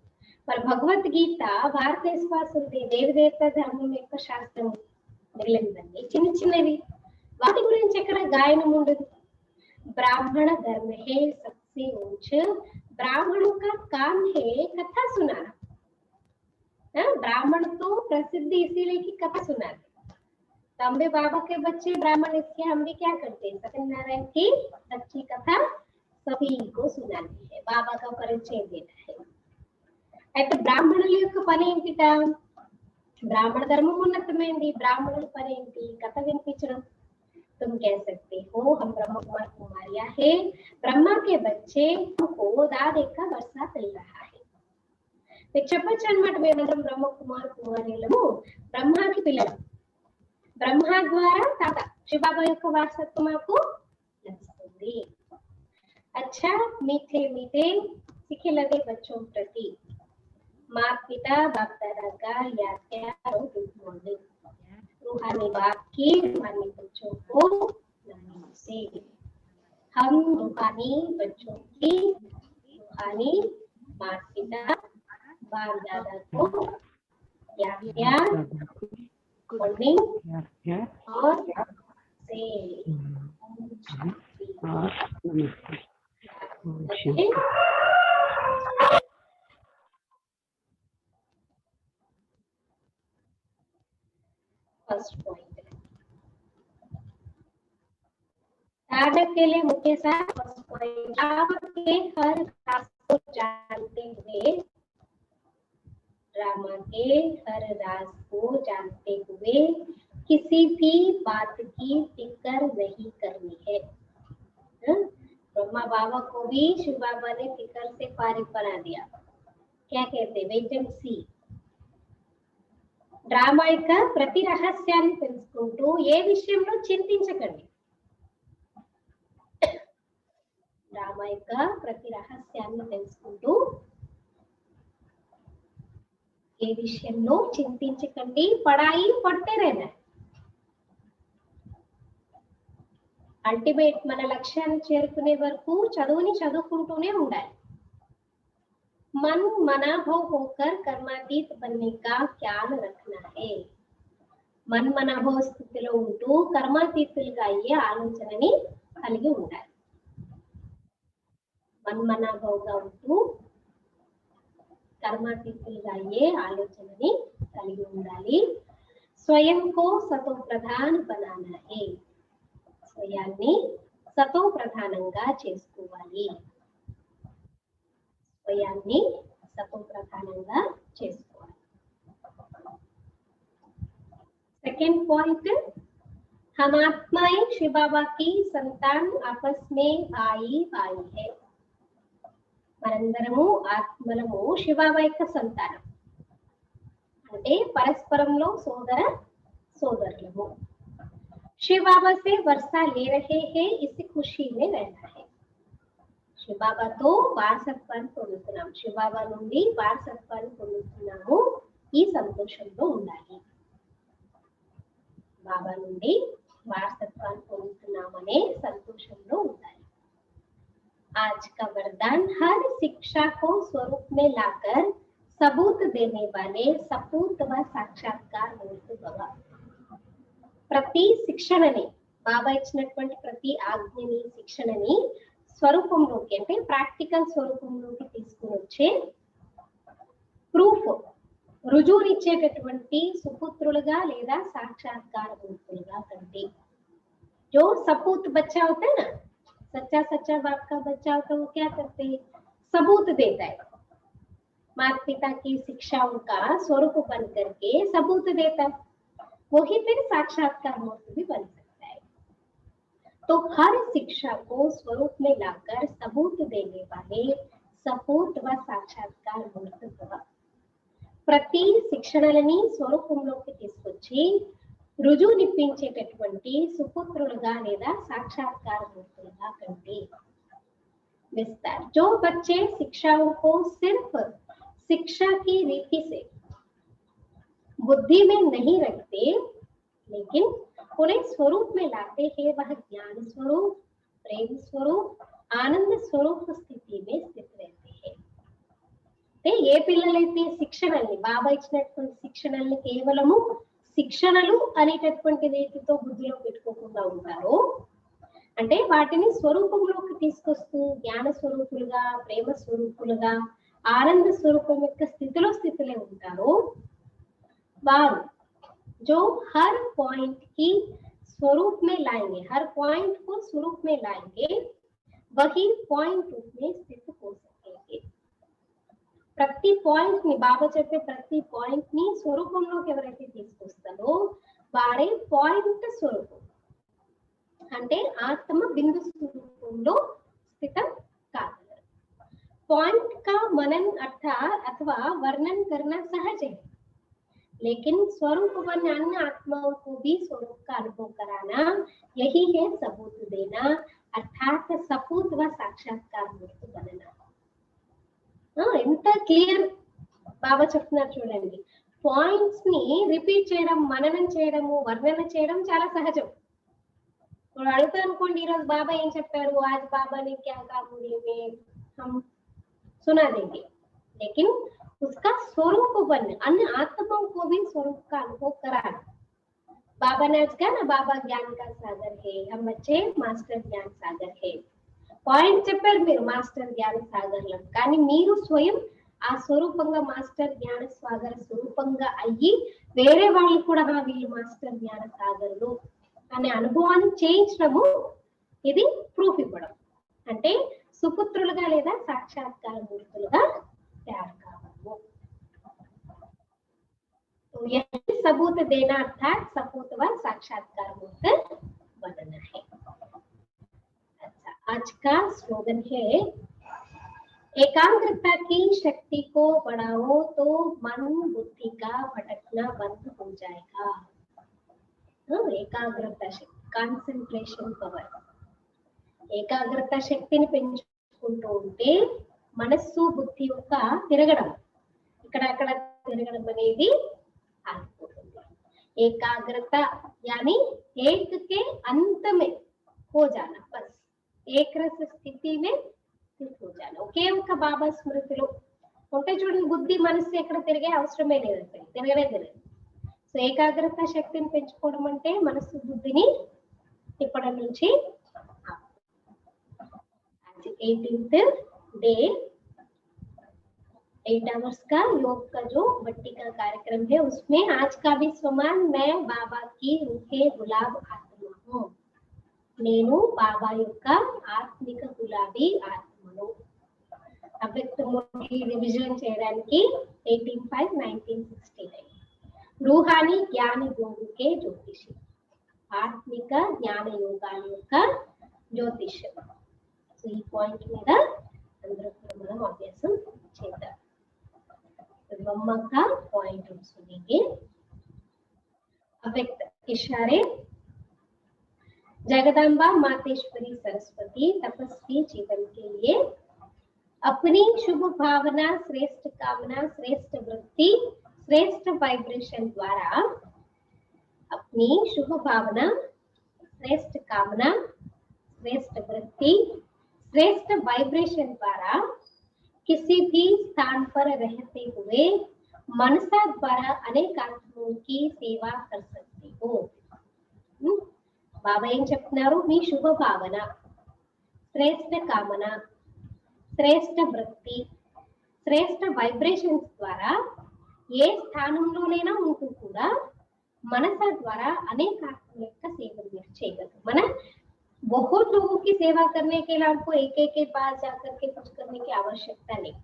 మరి భగవద్గీత భారతదేశవాసులది దేవి దేవత ధర్మం యొక్క శాస్త్రం మిగిలిందండి, చిన్న చిన్నవి. వాటి గురించి ఎక్కడ గాయనం ఉండదు. ब्राह्मण धर्म है सबसे ऊंच, ब्राह्मणों का काम है कथा सुनाना. ब्राह्मण तो प्रसिद्ध इसीलिए की कथा सुनाते. तो हम भी बाबा के बच्चे ब्राह्मण, इसके हम भी क्या करते हैं, सत्यनारायण की सच्ची कथा सभी को सुनाते हैं, बाबा का परिचय देना है. అయితే బ్రాహ్మణుల యొక్క పని ఏంటిట, బ్రాహ్మణ ధర్మం ఉన్నతమైంది. బ్రాహ్మణుల పని ఏంటి, కథ వినిపించడం. तुम कह सकते हो हम ब्रह्म कुमार कुमारिया है, ब्रह्मा के बच्चे को दादे का वर्षा मिल रहा है. చెప్పచ్చు అనమాట, మేమందరం బ్రహ్మ కుమార్ కుమారులము, బ్రహ్మాకి పిల్లలు. బ్రహ్మ ద్వారా తాత శివబాబా యొక్క వారసత్వం మాకు లభిస్తుంది. अच्छा मीठे मीठे सीखे लगे बच्चों प्रति माता पिता बाप दादा का याद किया और गुड मॉर्निंग. रूहानी बाप की रूहानी बच्चों को नमस्ते. हम रूहानी बच्चों की रूहानी माता पिता बाप दादा को याद किया, मॉर्निंग और से फर्स्ट पॉइंट साधक के लिए मुख्य सार. फर्स्ट पॉइंट आपके हर रास को जानते हुए, ड्रामा के हर राज को जानते हुए किसी भी बात की फिक्र नहीं करनी है। ब्रह्मा बाबा को भी शिव बाबा ने फिक्र से फारिग बना दिया। क्या कहते, वेट एंड सी। డ్రామా యొక్క ప్రతి రహస్యాన్ని తెలుసుకుంటూ ఏ విషయంలో చింతించకండి. డ్రామా యొక్క ప్రతి రహస్యాన్ని తెలుసుకుంటూ ఏ విషయంలో చింతించకండి. పడాయి పడితే रहना. అల్టిమేట్ మన లక్ష్యాన్ని చేరుకునే వరకు చదువుని చదువుకుంటూనే ఉండాలి. मन मना भाव होकर कर्मातीत बनने का ख्याल रखना है. मन मना भाव స్థితిలో ఉంటూ కర్మాతీతులుగా అయ్యే ఆలోచనని కలిగి ఉండాలి. मन मना भावగా ఉంటూ కర్మాతీతులుగా అయ్యే ఆలోచనని కలిగి ఉండాలి. స్వయం को सतो प्रधान बनाना है. స్వయాన్ని సతో ప్రధానంగా చేసుకోవాలి. స్వయాన్ని సతో ప్రధానంగా చేసుకోవాలి. सेकंड पॉइंट, हम आत्माएं शिव बाबा की संतान आपस में भाई भाई है. మనందరము ఆత్మలము శివ బాబా యొక్క సంతానం, అంటే పరస్పరంలో సోదర సోదరులము. शिव बाबा से वर्षा ले रहे हैं, इसी खुशी में रहना है. శివ బాబాతో వారసత్వాన్ని పొందుతున్నాం, శివ బాబా నుండి వారసత్వాన్ని పొందుతున్నాము, ఈ సంతోషంలో ఉండాలి. బాబా నుండి వారసత్వాన్ని పొందుతున్నామనే సంతోషంలో ఉండాలి. आज का वरदान, हर शिक्षा को स्वरूप में लाकर सबूत देने वाले सपूत व साक्षात्कार मूर्ति भव. ప్రతి శిక్షణని, బాబా ఇచ్చినటువంటి ప్రతి ఆజ్ఞని, శిక్షణని స్వరూపంలోకి, అంటే ప్రాక్టికల్ స్వరూపంలోకి తీసుకుని వచ్చే ప్రూఫ్, రుజువునిచ్చేటటువంటి సుపుత్రులుగా లేదా సాక్షాత్కార మూర్తులుగా కంటే. जो सपूत बच्चा होता है ना, सच्चा सच्चा बाप का बच्चा होता है, वो क्या करते हैं, सबूत देता है. माता पिता की शिक्षाओं का स्वरूप बन करके सबूत देता है, वही फिर साक्षात्कार मूर्ति भी बन सकता है. तो हर शिक्षा को स्वरूप में लाकर सबूत देने वाले सपूत व साक्षात्कार मूर्ति भव. ప్రతి శిక్షణలని స్వరూపంలోకి తీసుకొచ్చి రుజువునిప్పించేటటువంటి సుపుత్రులుగా లేదా సాక్షాత్కార మూర్తులుగా కంటే. विस्तार, जो बच्चे शिक्षाओं को सिर्फ शिक्षा की रीति से बुद्धि में नहीं रखते, लेकिन उन्हें स्वरूप में लाते हैं, वह ज्ञान स्वरूप, प्रेम स्वरूप, आनंद स्वरूप स्थिति में स्थित रहते हैं. ఏ పిల్లలైతే శిక్షణల్ని, బాబా ఇచ్చినటువంటి శిక్షణల్ని కేవలము శిక్షణలు అనేటటువంటి రీతితో బుద్ధిలో పెట్టుకోకుండా ఉంటారో, అంటే వాటిని స్వరూపంలోకి తీసుకొస్తూ జ్ఞాన స్వరూపులుగా, ప్రేమ స్వరూపులుగా, ఆనంద స్వరూపం యొక్క స్థితిలో ఉంటారో, వారు जो हर पॉइंट की स्वरूप में लाएंगे, हर पॉइंट को स्वरूप में लाएंगे, वही पॉइंट उसमें स्थित हो सकेंगे. ప్రతి పాయింట్ ని, బాబా చెప్పే ప్రతి పాయింట్ ని స్వరూపంలోకి ఎవరైతే తీసుకొస్తారో వారే పాయింట్ స్వరూపం, అంటే ఆత్మ బిందు స్వరూపంలో స్థితం కాగలరు. पॉइंट का मनन अथवा वर्णन करना सहज है, लेकिन स्वरूप वन अन्य आत्माओं को भी स्वरूप का अनुभव कराना, यही है सबूत देना, अर्थात सपूत व साक्षात्कार मूर्ति बनना. ఎంత క్లియర్ బాబా చెప్తున్నారు చూడండి. పాయింట్స్ ని రిపీట్ చేయడం, మననం చేయడము, వర్ణన చేయడం చాలా సహజం. ఇప్పుడు అడుగుతా అనుకోండి, ఈరోజు బాబా ఏం చెప్పారు, आज बाबा ने क्या कहा मुरली में, हम सुना देंगे, लेकिन उसका स्वरूप बनना, अन्य आत्माओं को भी स्वरूप का अनुभव कराना. बाबा ने आज कहा ना, बाबा ज्ञान का सागर है, हम बच्चे मास्टर ज्ञान सागर है. పాయింట్ చెప్పారు మీరు, మాస్టర్ జ్ఞాన సాగర్లం, కానీ మీరు స్వయం ఆ స్వరూపంగా మాస్టర్ జ్ఞాన సాగర స్వరూపంగా అయ్యి వేరే వాళ్ళు కూడా వీళ్ళు మాస్టర్ జ్ఞాన సాగర్లు అనే అనుభవాన్ని చేయించడము, ఇది ప్రూఫ్ ఇవ్వడం, అంటే సుపుత్రులుగా లేదా సాక్షాత్కార మూర్తులుగా తయారు కావడము. सबूत देना अर्थात सपूत व साक्षात्कार मूर्त बनना है। अच्छा, आज का स्लोगन है एकाग्रता की शक्ति को बढ़ाओ तो मन बुद्धि का भटकना बंद हो जाएगा। ఏకాగ్రత శక్తి, కాన్సంట్రేషన్ పవర్. ఏకాగ్రత శక్తిని పెంచుకుంటూ ఉంటే మనస్సు బుద్ధి యొక్క తిరగడం, ఇక్కడ అక్కడ తిరగడం అనేది ఆగిపోతుంది. ఏకాగ్రత यानी एक के अंत में हो जाना, बस एक रस స్థితి में స్థితి हो जाना. ఒకే ఒక బాబా స్మృతిలో ఉంటే చూడండి, బుద్ధి మనస్సు ఎక్కడ తిరిగే అవసరమే లేదు, అసలు తిరగనే తిరగదు. సో ఏకాగ్రత శక్తిని పెంచుకోవడం అంటే మనస్సు బుద్ధిని తిప్పడం నుంచి. 18th डे 8 आवर्स का योग का जो बट्टी का कार्यक्रम है, उसमें आज का भी स्वमान मैं बाबा की रूखे गुलाब आत्मा हूँ. నేను బాబా యొక్క ఆత్మిక గులాబీ ఆత్మను. అవ్యక్తమూర్తి రివిజన్ చేయడానికి 18/5/1969. रूहानी ज्ञान योग के ज्योतिषी, ఆత్మిక జ్ఞాన యోగాల యొక్క జ్యోతిష్యం. సో ఈ పాయింట్ మీద అందరూ మనం అభ్యాసం చేద్దాం. ब्रह्मा का पॉइंट हम सुनेंगे. अव्यक्त इशारे. जगदम्बा मातेश्वरी सरस्वती तपस्वी जीवन के लिए अपनी शुभ भावना, श्रेष्ठ कामना, श्रेष्ठ वृत्ति, श्रेष्ठ वाइब्रेशन द्वारा अपनी शुभ भावना, श्रेष्ठ कामना, श्रेष्ठ वृत्ति, श्रेष्ठ वाइब्रेशन द्वारा किसी भी स्थान पर रहते हुए मनसा द्वारा अनेक आत्मों की सेवा कर सकते हो. బాబా ఏం చెప్తున్నారు? మీ శుభ భావన, శ్రేష్ఠ కామన, శ్రేష్ఠ వృత్తి, శ్రేష్ఠ వైబ్రేషన్స్ ద్వారా ఏ స్థానంలోనైనా ఉంటూ కూడా మనస ద్వారా అనేక ఆత్మల యొక్క సేవలు మీరు చేయగలరు. మన बहुत लोगों की सेवा करने के लिए आपको एक एक के पास जाकर के कुछ करने की आवश्यकता नहीं.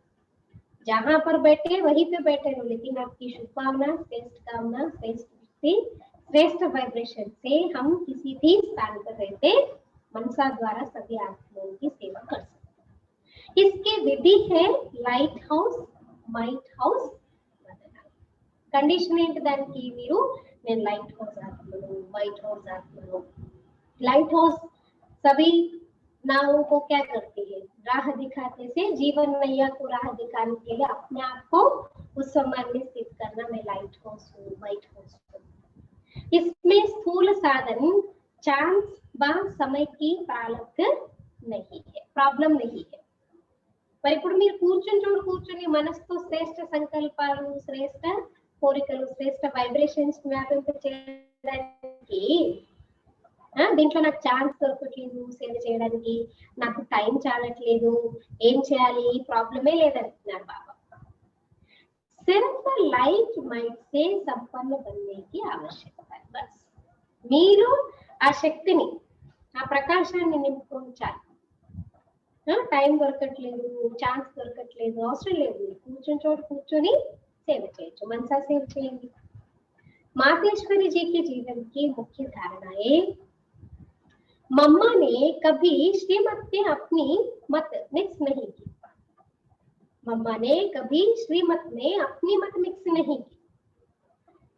जहां पर बैठे वहीं पे बैठे रहो, लेकिन आपकी शुभकामना, श्रेष्ठ कामना, श्रेष्ठ वृत्ति, श्रेष्ठ वाइब्रेशन से हम किसी भी स्थान पर रहते मनसा द्वारा सभी आत्माओं की सेवा कर सकते हैं. इसकी विधि है लाइट हाउस, माइट हाउस बदलना. कंडीशन ఏంటి దానికి? మీరు నేను లైట్ హౌస్ ఆత్మను, వైట్ హౌస్ ఆత్మను. लाइट हाउस सभी नावों को क्या करती है? राह दिखाते से जीवन नैया को राह दिखाने के लिए अपने आप को उस सम्मान में स्थित करना. मैं लाइट हाउस हूँ, व्हाइट हाउस हूँ. इसमें स्थूल साधन, चांस व समय की प्रारब्ध नहीं है, प्रॉब्लम नहीं है. మరి ఇప్పుడు మీరు కూర్చొని మనసుతో శ్రేష్ఠ సంకల్పాలు, శ్రేష్ఠ కోరికలు, శ్రేష్ఠ వైబ్రేషన్స్ చేయడానికి దీంట్లో నాకు ఛాన్స్ దొరకట్లేదు, సేవ చేయడానికి నాకు టైం చాలట్లేదు, ఏం చేయాలి, ప్రాబ్లమే లేదంటున్నారు బాబా. सिर्फ लाइट माइंड से संपन्न बनने की आवश्यकता है. बस మీరు ఆ శక్తిని, ఆ ప్రకాశాన్ని నింపుకుంటారు. టైం దొరకట్లేదు, ఛాన్స్ దొరకట్లేదు, అవసరం లేదు. కూర్చొని సేవ చేయొచ్చు, మనసా సేవ చేయండి. मातेश्वरी जी के जीवन की मुख्य धारणाएं. मम्मा ने कभी श्रीमत में अपनी मत मिक्स नहीं की. मम्मा ने कभी श्रीमत में अपनी मत मिक्स नहीं की.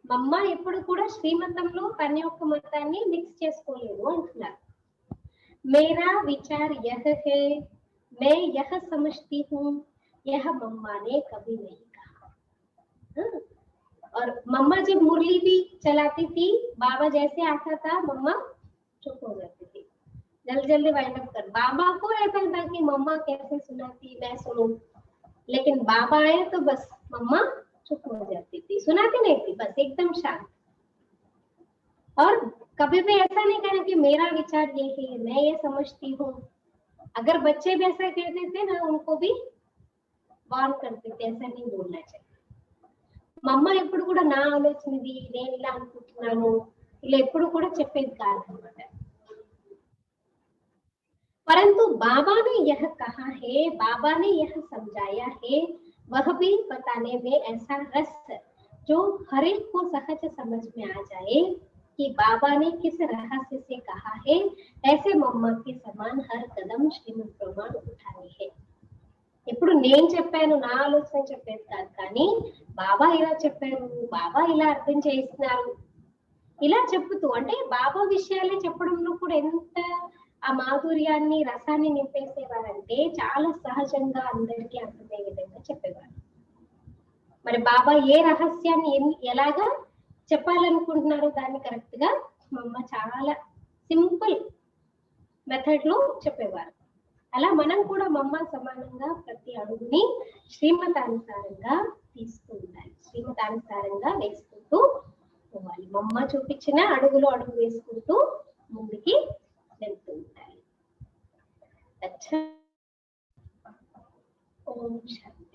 मम्मा ఎప్పుడు కూడా శ్రీమతంలో తన యొక్క మతాన్ని మిక్స్ చేసుకోలేదు అంటున్నారు. मेरा विचार यह है, मैं यह समझती हूँ, यह मम्मा ने कभी नहीं कहा. और मम्मा जब मुरली भी चलाती थी, बाबा जैसे आता था मम्मा चुप हो जाती थी, जल्दी वाइंड अप कर. बाबा को ऐसा था कि मम्मा कैसे सुनाती मैं सुनूं, लेकिन बाबा आए तो बस मम्मा चुप हो जाती थी, सुनाती नहीं थी, बस एकदम शांत. और कभी भी ऐसा नहीं कहना कि मेरा विचार ये है, मैं ये समझती हूँ. अगर बच्चे भी ऐसा कहते थे ना, उनको भी वार्न करते थे, ऐसा नहीं बोलना चाहिए. మా అమ్మ ఎప్పుడు కూడా నా ఆలోచన ఇది, నేను ఇలా అనుకుంటున్నాను, ఇలా ఎప్పుడు కూడా చెప్పేది కాదన్నమాట. परंतु बाबा ने यह कहा है, बाबा ने यह समझाया है, वह भी बताने में ऐसा रस जो हर एक को सहज समझ में आ जाए कि बाबा ने किस रहस्य से कहा है, ऐसे मम्मा के समान हर कदम శ్రీమద్ ప్రమాణ उठानी है. ఎప్పుడు నేను చెప్పాను, నా ఆలోచన చెప్పేది కాదు, కానీ బాబా ఇలా చెప్పారు, బాబా ఇలా అర్థం చేస్తున్నారు, ఇలా చెప్పుతూ, అంటే బాబా విషయాలే చెప్పడంలో కూడా ఎంత ఆ మాధుర్యాన్ని రసాన్ని నింపేసేవారంటే చాలా సహజంగా అందరికీ అర్థమయ్యే విధంగా చెప్పేవారు. మరి బాబా ఏ రహస్యాన్ని ఎలాగా చెప్పాలనుకుంటున్నారో దాన్ని కరెక్ట్ గా మమ్మ చాలా సింపుల్ మెథడ్ లో చెప్పేవారు. అలా మనం కూడా మమ్మ సమానంగా ప్రతి అడుగుని శ్రీమతానుసారంగా తీసుకు ఉండాలి, శ్రీమతానుసారంగా వేసుకుంటూ పోవాలి. మమ్మ చూపించిన అడుగులో అడుగు వేసుకుంటూ ముందుకి వెళ్తూ ఉండాలి. ఓం శాంతి.